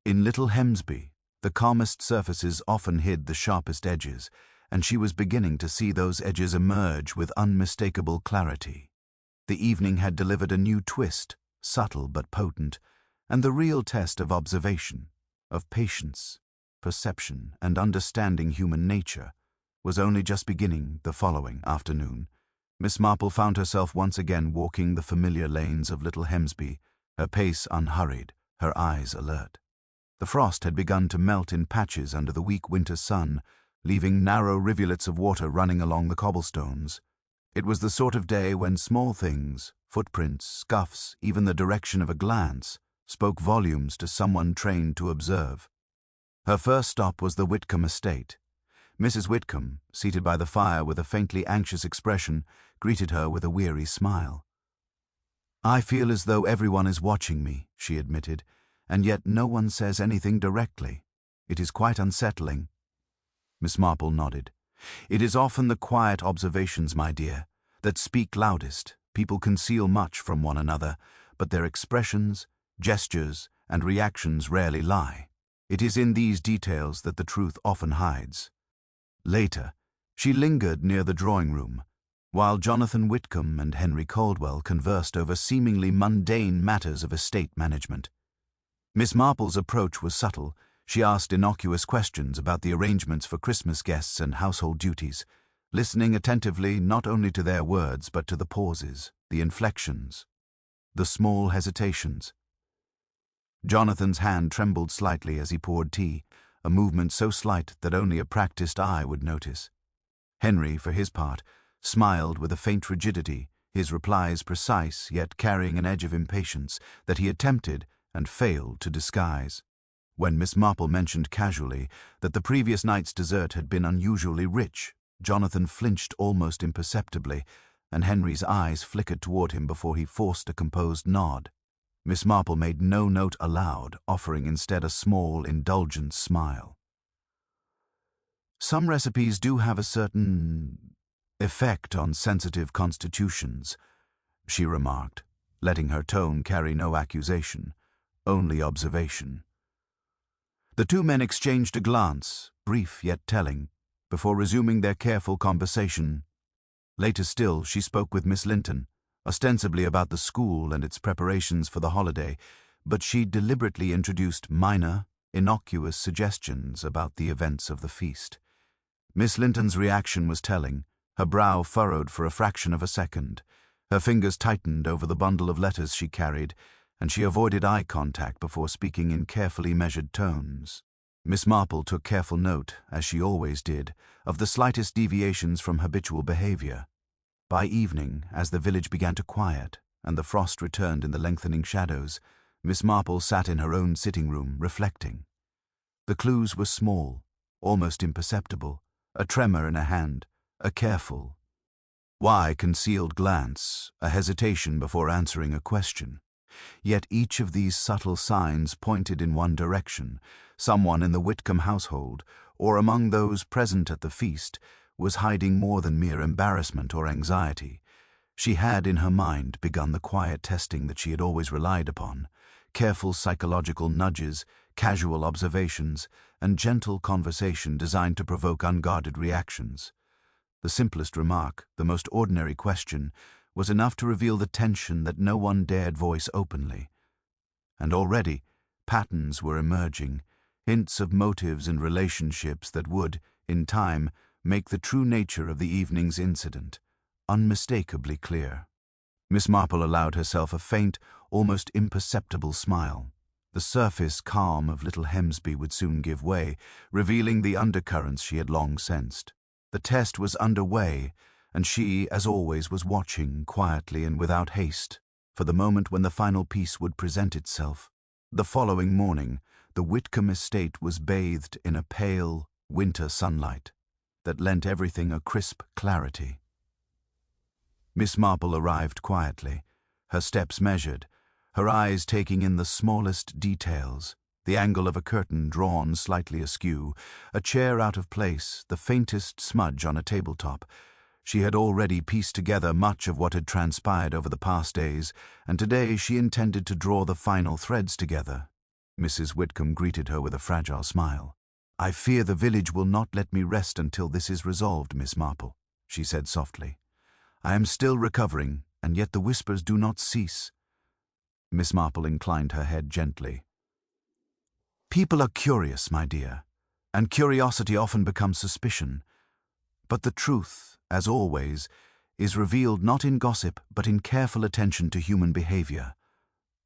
In Little Hemsby, the calmest surfaces often hid the sharpest edges, and she was beginning to see those edges emerge with unmistakable clarity. The evening had delivered a new twist, subtle but potent, and the real test of observation, of patience, perception, and understanding human nature was only just beginning the following afternoon. Miss Marple found herself once again walking the familiar lanes of Little Hemsby, her pace unhurried, her eyes alert. The frost had begun to melt in patches under the weak winter sun, leaving narrow rivulets of water running along the cobblestones. It was the sort of day when small things, footprints, scuffs, even the direction of a glance, spoke volumes to someone trained to observe. Her first stop was the Whitcomb estate. Mrs. Whitcomb, seated by the fire with a faintly anxious expression, greeted her with a weary smile. "I feel as though everyone is watching me," she admitted, "and yet no one says anything directly. It is quite unsettling." Miss Marple nodded. "It is often the quiet observations, my dear, that speak loudest. People conceal much from one another, but their expressions, gestures, and reactions rarely lie. It is in these details that the truth often hides." Later, she lingered near the drawing-room, while Jonathan Whitcomb and Henry Caldwell conversed over seemingly mundane matters of estate management. Miss Marple's approach was subtle. She asked innocuous questions about the arrangements for Christmas guests and household duties, listening attentively not only to their words but to the pauses, the inflections, the small hesitations. Jonathan's hand trembled slightly as he poured tea, a movement so slight that only a practiced eye would notice. Henry, for his part, smiled with a faint rigidity, his replies precise yet carrying an edge of impatience that he attempted and failed to disguise. When Miss Marple mentioned casually that the previous night's dessert had been unusually rich, Jonathan flinched almost imperceptibly, and Henry's eyes flickered toward him before he forced a composed nod. Miss Marple made no note aloud, offering instead a small, indulgent smile. "Some recipes do have a certain effect on sensitive constitutions," she remarked, letting her tone carry no accusation, only observation. The two men exchanged a glance, brief yet telling, before resuming their careful conversation. Later still, she spoke with Miss Linton, ostensibly about the school and its preparations for the holiday, but she deliberately introduced minor, innocuous suggestions about the events of the feast. Miss Linton's reaction was telling, her brow furrowed for a fraction of a second, her fingers tightened over the bundle of letters she carried, and she avoided eye contact before speaking in carefully measured tones. Miss Marple took careful note, as she always did, of the slightest deviations from habitual behavior. By evening, as the village began to quiet and the frost returned in the lengthening shadows, Miss Marple sat in her own sitting room, reflecting. The clues were small, almost imperceptible, a tremor in a hand, a careful, concealed glance, a hesitation before answering a question. Yet each of these subtle signs pointed in one direction. Someone in the Whitcomb household, or among those present at the feast, was hiding more than mere embarrassment or anxiety. She had, in her mind, begun the quiet testing that she had always relied upon, careful psychological nudges, casual observations, and gentle conversation designed to provoke unguarded reactions. The simplest remark, the most ordinary question, was enough to reveal the tension that no one dared voice openly. And already, patterns were emerging, hints of motives and relationships that would, in time, make the true nature of the evening's incident unmistakably clear. Miss Marple allowed herself a faint, almost imperceptible smile. The surface calm of little Hemsby would soon give way, revealing the undercurrents she had long sensed. The test was underway, and she, as always, was watching, quietly and without haste, for the moment when the final piece would present itself. The following morning, the Whitcomb estate was bathed in a pale, winter sunlight that lent everything a crisp clarity. Miss Marple arrived quietly, her steps measured, her eyes taking in the smallest details, the angle of a curtain drawn slightly askew, a chair out of place, the faintest smudge on a tabletop. She had already pieced together much of what had transpired over the past days, and today she intended to draw the final threads together. Mrs. Whitcomb greeted her with a fragile smile. "I fear the village will not let me rest until this is resolved, Miss Marple," she said softly. "I am still recovering, and yet the whispers do not cease." Miss Marple inclined her head gently. "People are curious, my dear, and curiosity often becomes suspicion. But the truth, as always, is revealed not in gossip but in careful attention to human behavior.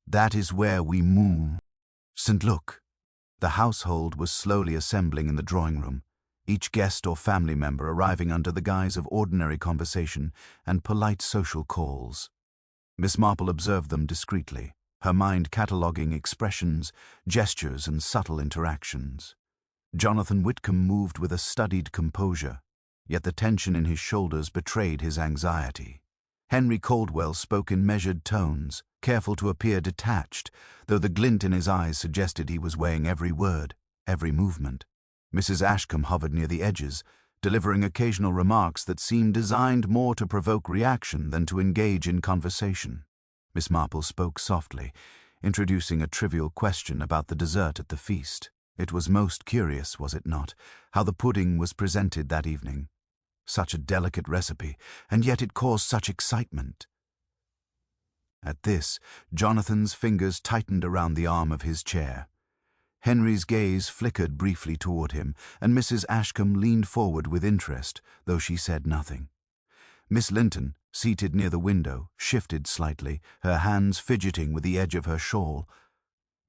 That is where we move. And look." The household was slowly assembling in the drawing-room, each guest or family member arriving under the guise of ordinary conversation and polite social calls. Miss Marple observed them discreetly, her mind cataloguing expressions, gestures, and subtle interactions. Jonathan Whitcomb moved with a studied composure, yet the tension in his shoulders betrayed his anxiety. Henry Caldwell spoke in measured tones, careful to appear detached, though the glint in his eyes suggested he was weighing every word, every movement. Mrs. Ashcombe hovered near the edges, delivering occasional remarks that seemed designed more to provoke reaction than to engage in conversation. Miss Marple spoke softly, introducing a trivial question about the dessert at the feast. It was most curious, was it not, how the pudding was presented that evening. Such a delicate recipe, and yet it caused such excitement. At this, Jonathan's fingers tightened around the arm of his chair. Henry's gaze flickered briefly toward him, and Mrs. Ashcombe leaned forward with interest, though she said nothing. Miss Linton, seated near the window, shifted slightly, her hands fidgeting with the edge of her shawl.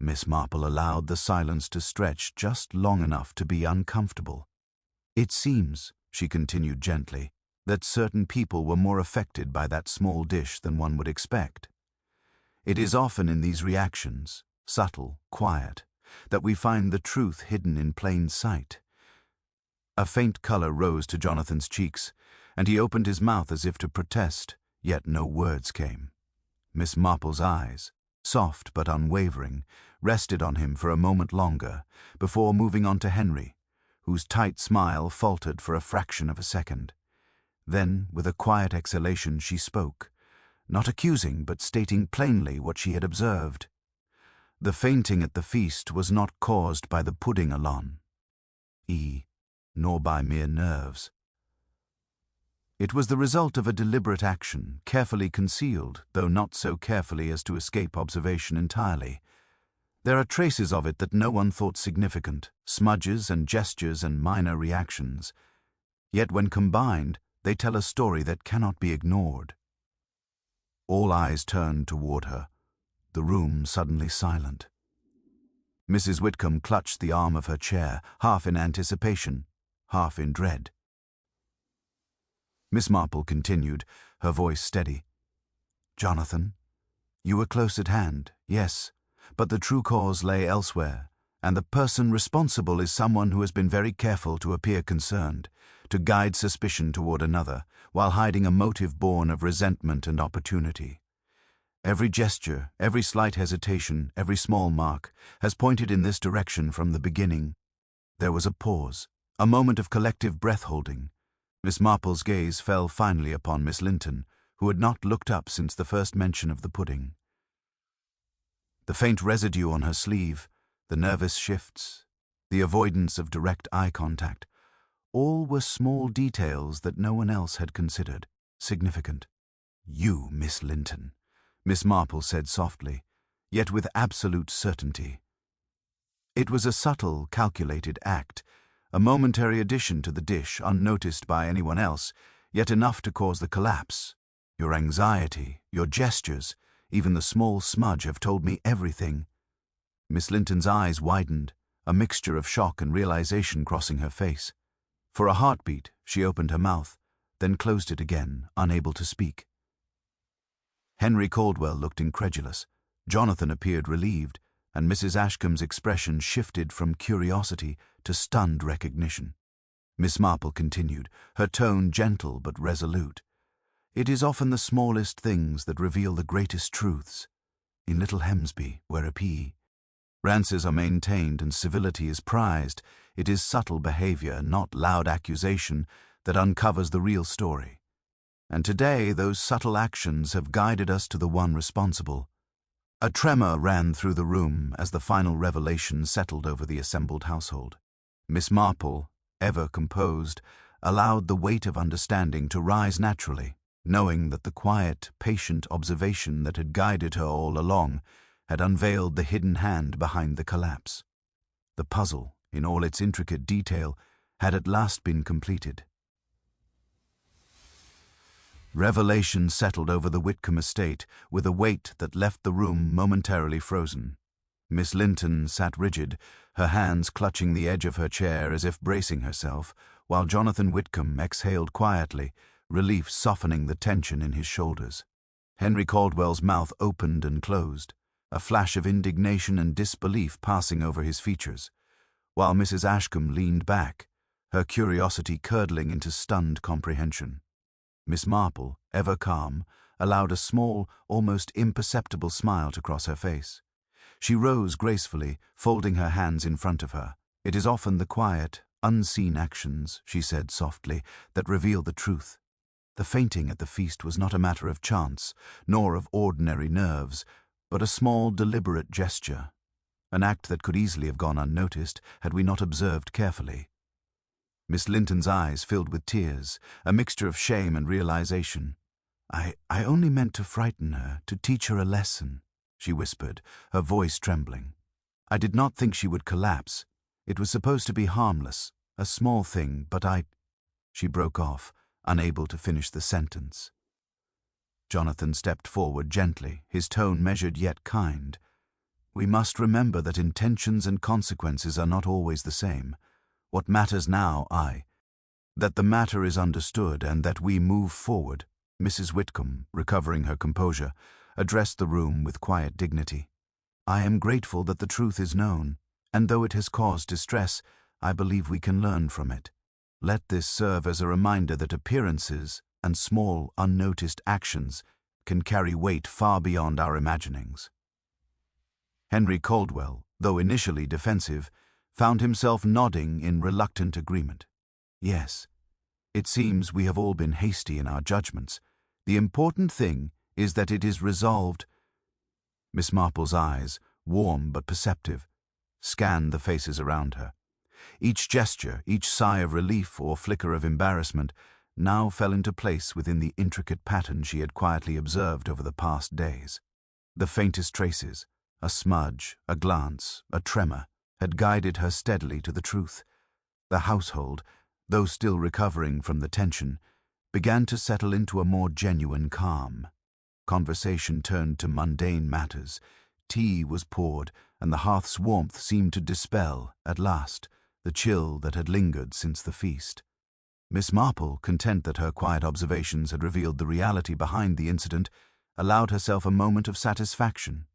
Miss Marple allowed the silence to stretch just long enough to be uncomfortable. "It seems," she continued gently, "that certain people were more affected by that small dish than one would expect. It is often in these reactions, subtle, quiet, that we find the truth hidden in plain sight." A faint color rose to Jonathan's cheeks, and he opened his mouth as if to protest, yet no words came. Miss Marple's eyes, soft but unwavering, rested on him for a moment longer, before moving on to Henry, whose tight smile faltered for a fraction of a second. Then, with a quiet exhalation, she spoke, not accusing but stating plainly what she had observed. The fainting at the feast was not caused by the pudding alone, nor by mere nerves. It was the result of a deliberate action, carefully concealed, though not so carefully as to escape observation entirely. There are traces of it that no one thought significant, smudges and gestures and minor reactions. Yet when combined, they tell a story that cannot be ignored. All eyes turned toward her, the room suddenly silent. Mrs. Whitcomb clutched the arm of her chair, half in anticipation, half in dread. Miss Marple continued, her voice steady. "Jonathan, you were close at hand, yes, but the true cause lay elsewhere, and the person responsible is someone who has been very careful to appear concerned, to guide suspicion toward another, while hiding a motive born of resentment and opportunity. Every gesture, every slight hesitation, every small mark, has pointed in this direction from the beginning." There was a pause, a moment of collective breath-holding. Miss Marple's gaze fell finally upon Miss Linton, who had not looked up since the first mention of the pudding. The faint residue on her sleeve, the nervous shifts, the avoidance of direct eye contact, All were small details that no one else had considered. Significant. "You, Miss Linton," Miss Marple said softly, yet with absolute certainty. It was a subtle, calculated act, a momentary addition to the dish, unnoticed by anyone else, yet enough to cause the collapse. "Your anxiety, your gestures, even the small smudge have told me everything." Miss Linton's eyes widened, a mixture of shock and realization crossing her face. For a heartbeat, she opened her mouth, then closed it again, unable to speak. Henry Caldwell looked incredulous. Jonathan appeared relieved, and Mrs. Ashcombe's expression shifted from curiosity to stunned recognition. Miss Marple continued, her tone gentle but resolute. "It is often the smallest things that reveal the greatest truths. In Little Hemsby, where a rances are maintained and civility is prized, it is subtle behavior, not loud accusation, that uncovers the real story. And today those subtle actions have guided us to the one responsible." A tremor ran through the room as the final revelation settled over the assembled household. Miss Marple, ever composed, allowed the weight of understanding to rise naturally, knowing that the quiet, patient observation that had guided her all along had unveiled the hidden hand behind the collapse. The puzzle, in all its intricate detail, had at last been completed. Revelation settled over the Whitcomb estate with a weight that left the room momentarily frozen. Miss Linton sat rigid, her hands clutching the edge of her chair as if bracing herself, while Jonathan Whitcomb exhaled quietly, relief softening the tension in his shoulders. Henry Caldwell's mouth opened and closed, a flash of indignation and disbelief passing over his features, while Mrs. Ashcombe leaned back, her curiosity curdling into stunned comprehension. Miss Marple, ever calm, allowed a small, almost imperceptible smile to cross her face. She rose gracefully, folding her hands in front of her. "It is often the quiet, unseen actions," she said softly, "that reveal the truth. The fainting at the feast was not a matter of chance, nor of ordinary nerves, but a small, deliberate gesture, an act that could easily have gone unnoticed had we not observed carefully." Miss Linton's eyes filled with tears, a mixture of shame and realization. I only meant to frighten her, to teach her a lesson," she whispered, her voice trembling. "I did not think she would collapse. It was supposed to be harmless, a small thing, but She broke off, unable to finish the sentence. Jonathan stepped forward gently, his tone measured yet kind. "We must remember that intentions and consequences are not always the same. What matters now, that the matter is understood and that we move forward." Mrs. Whitcomb, recovering her composure, addressed the room with quiet dignity. "I am grateful that the truth is known, and though it has caused distress, I believe we can learn from it. Let this serve as a reminder that appearances and small, unnoticed actions can carry weight far beyond our imaginings." Henry Caldwell, though initially defensive, found himself nodding in reluctant agreement. "Yes, it seems we have all been hasty in our judgments. The important thing is that it is resolved." Miss Marple's eyes, warm but perceptive, scanned the faces around her. Each gesture, each sigh of relief or flicker of embarrassment, now fell into place within the intricate pattern she had quietly observed over the past days. The faintest traces, a smudge, a glance, a tremor, had guided her steadily to the truth. The household, though still recovering from the tension, began to settle into a more genuine calm. Conversation turned to mundane matters. Tea was poured, and the hearth's warmth seemed to dispel, at last, the chill that had lingered since the feast. Miss Marple, content that her quiet observations had revealed the reality behind the incident, allowed herself a moment of satisfaction.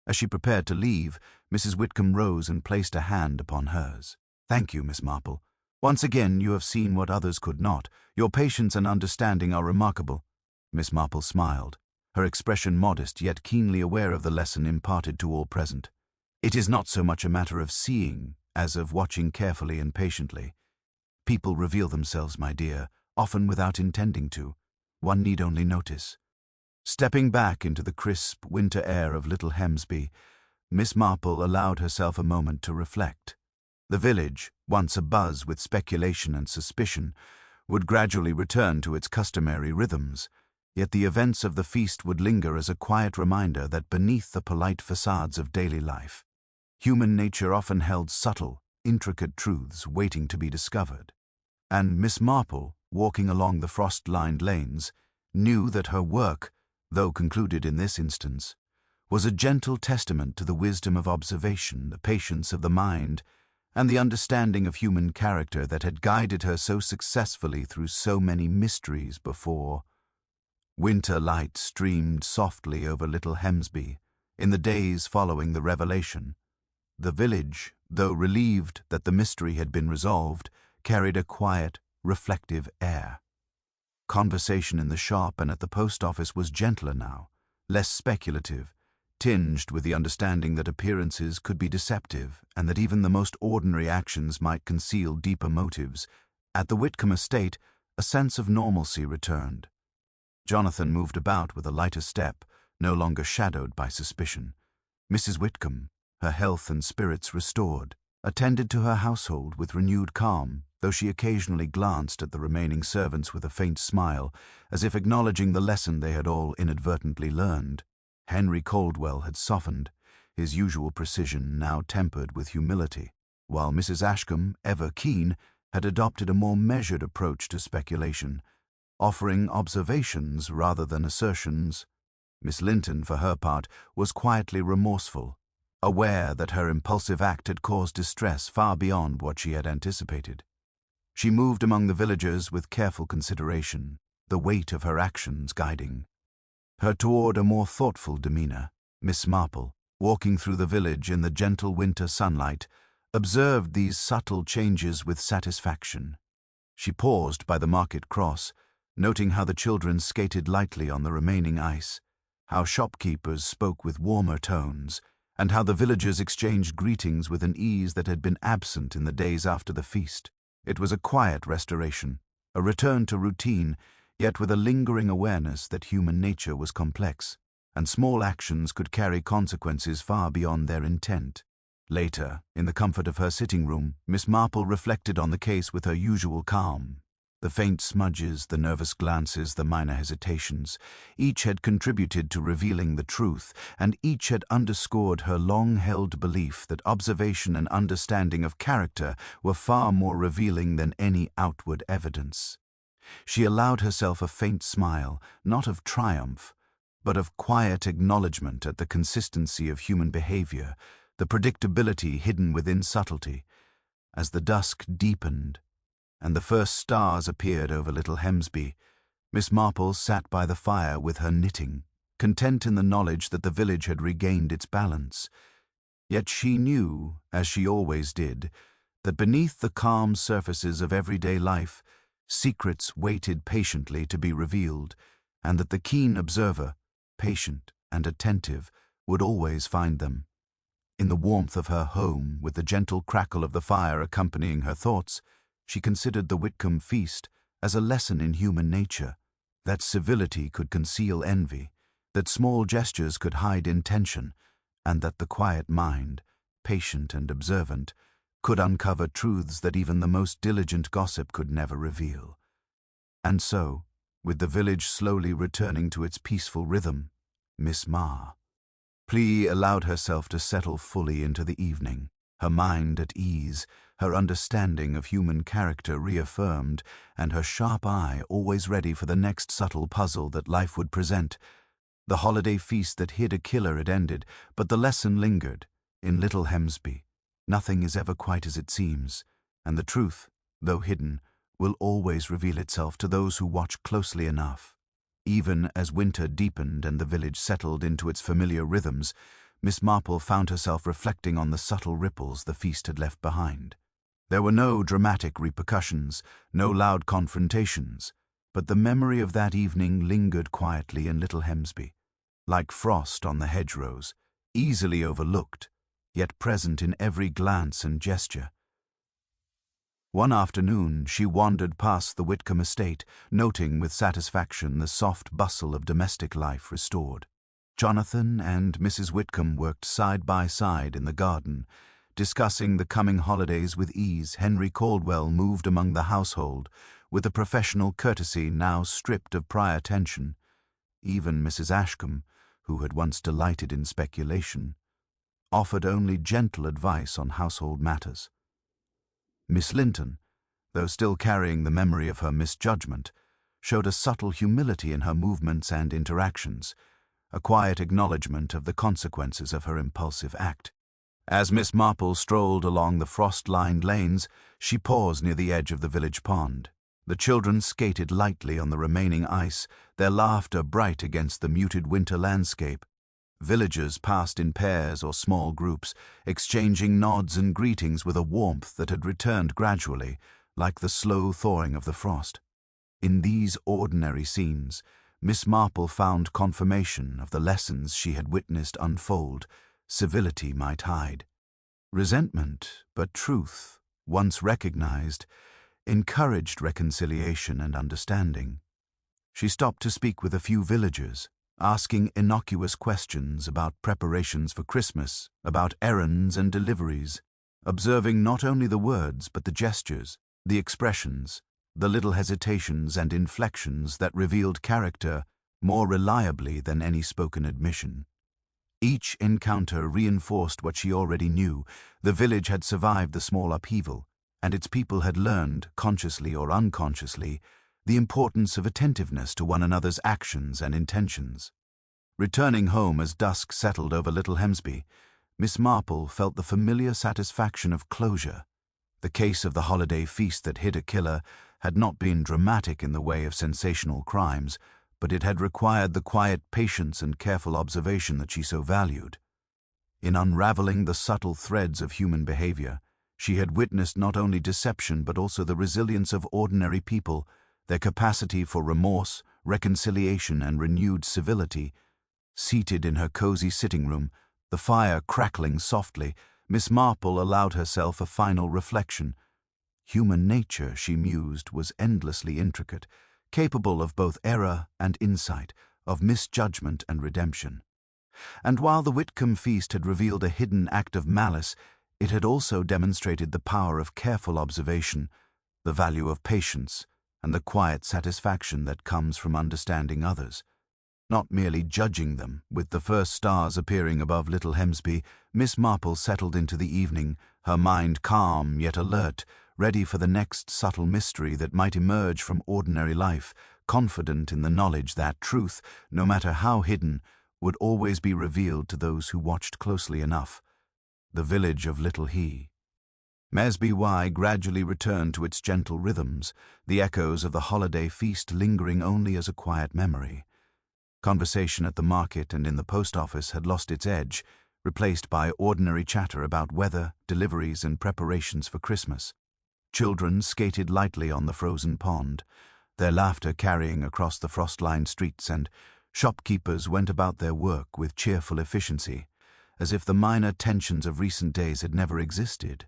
As she prepared to leave, Mrs. Whitcomb rose and placed a hand upon hers. "Thank you, Miss Marple. Once again you have seen what others could not. Your patience and understanding are remarkable." Miss Marple smiled, her expression modest yet keenly aware of the lesson imparted to all present. "It is not so much a matter of seeing as of watching carefully and patiently. People reveal themselves, my dear, often without intending to. One need only notice." Stepping back into the crisp winter air of Little Hemsby, Miss Marple allowed herself a moment to reflect. The village, once abuzz with speculation and suspicion, would gradually return to its customary rhythms, yet the events of the feast would linger as a quiet reminder that beneath the polite facades of daily life, human nature often held subtle, intricate truths waiting to be discovered. And Miss Marple, walking along the frost-lined lanes, knew that her work, though concluded in this instance, was a gentle testament to the wisdom of observation, the patience of the mind, and the understanding of human character that had guided her so successfully through so many mysteries before. Winter light streamed softly over Little Hemsby in the days following the revelation. The village, though relieved that the mystery had been resolved, carried a quiet, reflective air. Conversation in the shop and at the post office was gentler now, less speculative, tinged with the understanding that appearances could be deceptive and that even the most ordinary actions might conceal deeper motives. At the Whitcomb estate, a sense of normalcy returned. Jonathan moved about with a lighter step, no longer shadowed by suspicion. Mrs. Whitcomb, her health and spirits restored, attended to her household with renewed calm, though she occasionally glanced at the remaining servants with a faint smile, as if acknowledging the lesson they had all inadvertently learned. Henry Caldwell had softened, his usual precision now tempered with humility, while Mrs. Ashcombe, ever keen, had adopted a more measured approach to speculation, offering observations rather than assertions. Miss Linton, for her part, was quietly remorseful, aware that her impulsive act had caused distress far beyond what she had anticipated. She moved among the villagers with careful consideration, the weight of her actions guiding her toward a more thoughtful demeanor. Miss Marple, walking through the village in the gentle winter sunlight, observed these subtle changes with satisfaction. She paused by the market cross, noting how the children skated lightly on the remaining ice, how shopkeepers spoke with warmer tones, and how the villagers exchanged greetings with an ease that had been absent in the days after the feast. It was a quiet restoration, a return to routine, yet with a lingering awareness that human nature was complex, and small actions could carry consequences far beyond their intent. Later, in the comfort of her sitting room, Miss Marple reflected on the case with her usual calm. The faint smudges, the nervous glances, the minor hesitations, each had contributed to revealing the truth, and each had underscored her long-held belief that observation and understanding of character were far more revealing than any outward evidence. She allowed herself a faint smile, not of triumph, but of quiet acknowledgement at the consistency of human behavior, the predictability hidden within subtlety. As the dusk deepened, and the first stars appeared over Little Hemsby, Miss Marple sat by the fire with her knitting, content in the knowledge that the village had regained its balance. Yet she knew, as she always did, that beneath the calm surfaces of everyday life, secrets waited patiently to be revealed, and that the keen observer, patient and attentive, would always find them. In the warmth of her home, with the gentle crackle of the fire accompanying her thoughts, she considered the Whitcomb feast as a lesson in human nature, that civility could conceal envy, that small gestures could hide intention, and that the quiet mind, patient and observant, could uncover truths that even the most diligent gossip could never reveal. And so, with the village slowly returning to its peaceful rhythm, Miss Plea allowed herself to settle fully into the evening, her mind at ease, her understanding of human character reaffirmed, and her sharp eye always ready for the next subtle puzzle that life would present. The holiday feast that hid a killer had ended, but the lesson lingered. In Little Hemsby, nothing is ever quite as it seems, and the truth, though hidden, will always reveal itself to those who watch closely enough. Even as winter deepened and the village settled into its familiar rhythms, Miss Marple found herself reflecting on the subtle ripples the feast had left behind. There were no dramatic repercussions, no loud confrontations, but the memory of that evening lingered quietly in Little Hemsby, like frost on the hedgerows, easily overlooked, yet present in every glance and gesture. One afternoon she wandered past the Whitcomb estate, noting with satisfaction the soft bustle of domestic life restored. Jonathan and Mrs. Whitcomb worked side by side in the garden, Discussing the coming holidays with ease, Henry Caldwell moved among the household with a professional courtesy now stripped of prior tension. Even Mrs. Ashcombe, who had once delighted in speculation, offered only gentle advice on household matters. Miss Linton, though still carrying the memory of her misjudgment, showed a subtle humility in her movements and interactions, a quiet acknowledgement of the consequences of her impulsive act. As Miss Marple strolled along the frost-lined lanes, she paused near the edge of the village pond. The children skated lightly on the remaining ice, their laughter bright against the muted winter landscape. Villagers passed in pairs or small groups, exchanging nods and greetings with a warmth that had returned gradually, like the slow thawing of the frost. In these ordinary scenes, Miss Marple found confirmation of the lessons she had witnessed unfold. Civility might hide resentment, but truth, once recognized, encouraged reconciliation and understanding. She stopped to speak with a few villagers, asking innocuous questions about preparations for Christmas, about errands and deliveries, observing not only the words but the gestures, the expressions, the little hesitations and inflections that revealed character more reliably than any spoken admission. Each encounter reinforced what she already knew. The village had survived the small upheaval, and its people had learned, consciously or unconsciously, the importance of attentiveness to one another's actions and intentions. Returning home as dusk settled over Little Hemsby, Miss Marple felt the familiar satisfaction of closure. The case of the holiday feast that hid a killer had not been dramatic in the way of sensational crimes, but it had required the quiet patience and careful observation that she so valued. In unraveling the subtle threads of human behavior, she had witnessed not only deception but also the resilience of ordinary people, their capacity for remorse, reconciliation, and renewed civility. Seated in her cozy sitting room, the fire crackling softly, Miss Marple allowed herself a final reflection. Human nature, she mused, was endlessly intricate, capable of both error and insight, of misjudgment and redemption. And while the Whitcomb feast had revealed a hidden act of malice, it had also demonstrated the power of careful observation, the value of patience, and the quiet satisfaction that comes from understanding others. Not merely judging them. With the first stars appearing above Little Hemsby, Miss Marple settled into the evening, her mind calm yet alert, ready for the next subtle mystery that might emerge from ordinary life, confident in the knowledge that truth, no matter how hidden, would always be revealed to those who watched closely enough. The village of Little He. Mesby Y gradually returned to its gentle rhythms, the echoes of the holiday feast lingering only as a quiet memory. Conversation at the market and in the post office had lost its edge, replaced by ordinary chatter about weather, deliveries, and preparations for Christmas. Children skated lightly on the frozen pond, their laughter carrying across the frost-lined streets, and shopkeepers went about their work with cheerful efficiency, as if the minor tensions of recent days had never existed.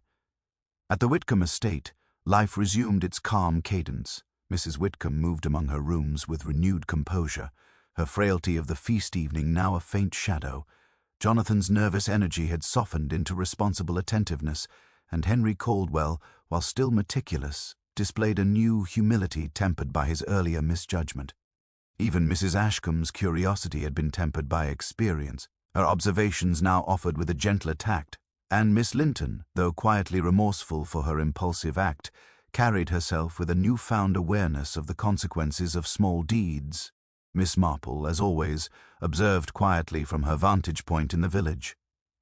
At the Whitcomb estate, life resumed its calm cadence. Mrs. Whitcomb moved among her rooms with renewed composure, her frailty of the feast evening now a faint shadow. Jonathan's nervous energy had softened into responsible attentiveness, and Henry Caldwell, while still meticulous, displayed a new humility tempered by his earlier misjudgment. Even Mrs. Ashcombe's curiosity had been tempered by experience, her observations now offered with a gentler tact, and Miss Linton, though quietly remorseful for her impulsive act, carried herself with a newfound awareness of the consequences of small deeds. Miss Marple, as always, observed quietly from her vantage point in the village.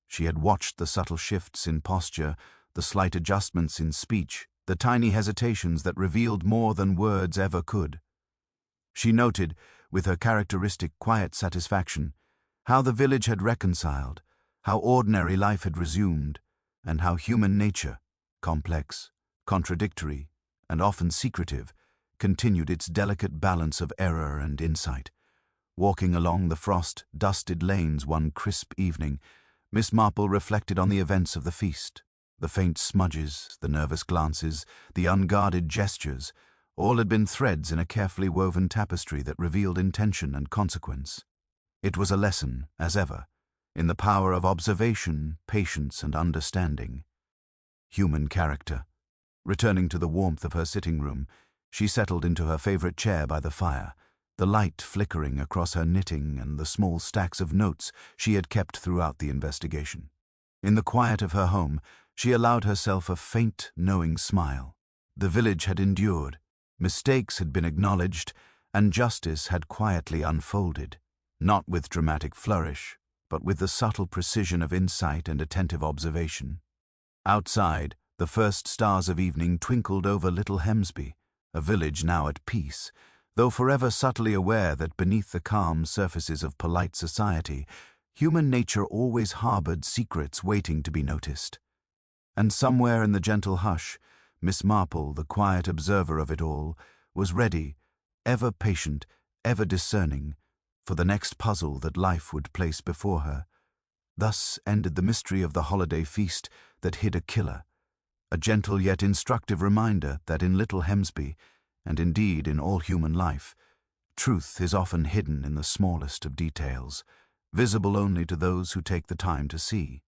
She had watched the subtle shifts in posture, the slight adjustments in speech, the tiny hesitations that revealed more than words ever could. She noted, with her characteristic quiet satisfaction, how the village had reconciled, how ordinary life had resumed, and how human nature, complex, contradictory, and often secretive, continued its delicate balance of error and insight. Walking along the frost-dusted lanes one crisp evening, Miss Marple reflected on the events of the feast. The faint smudges, the nervous glances, the unguarded gestures, all had been threads in a carefully woven tapestry that revealed intention and consequence. It was a lesson, as ever, in the power of observation, patience, and understanding. human character. Returning to the warmth of her sitting room, she settled into her favorite chair by the fire, the light flickering across her knitting and the small stacks of notes she had kept throughout the investigation. In the quiet of her home, she allowed herself a faint, knowing smile. The village had endured, mistakes had been acknowledged, and justice had quietly unfolded, not with dramatic flourish, but with the subtle precision of insight and attentive observation. Outside, the first stars of evening twinkled over Little Hemsby, a village now at peace, though forever subtly aware that beneath the calm surfaces of polite society, human nature always harbored secrets waiting to be noticed. And somewhere in the gentle hush, Miss Marple, the quiet observer of it all, was ready, ever patient, ever discerning, for the next puzzle that life would place before her. Thus ended the mystery of the holiday feast that hid a killer, a gentle yet instructive reminder that in Little Hemsby, and indeed in all human life, truth is often hidden in the smallest of details, visible only to those who take the time to see.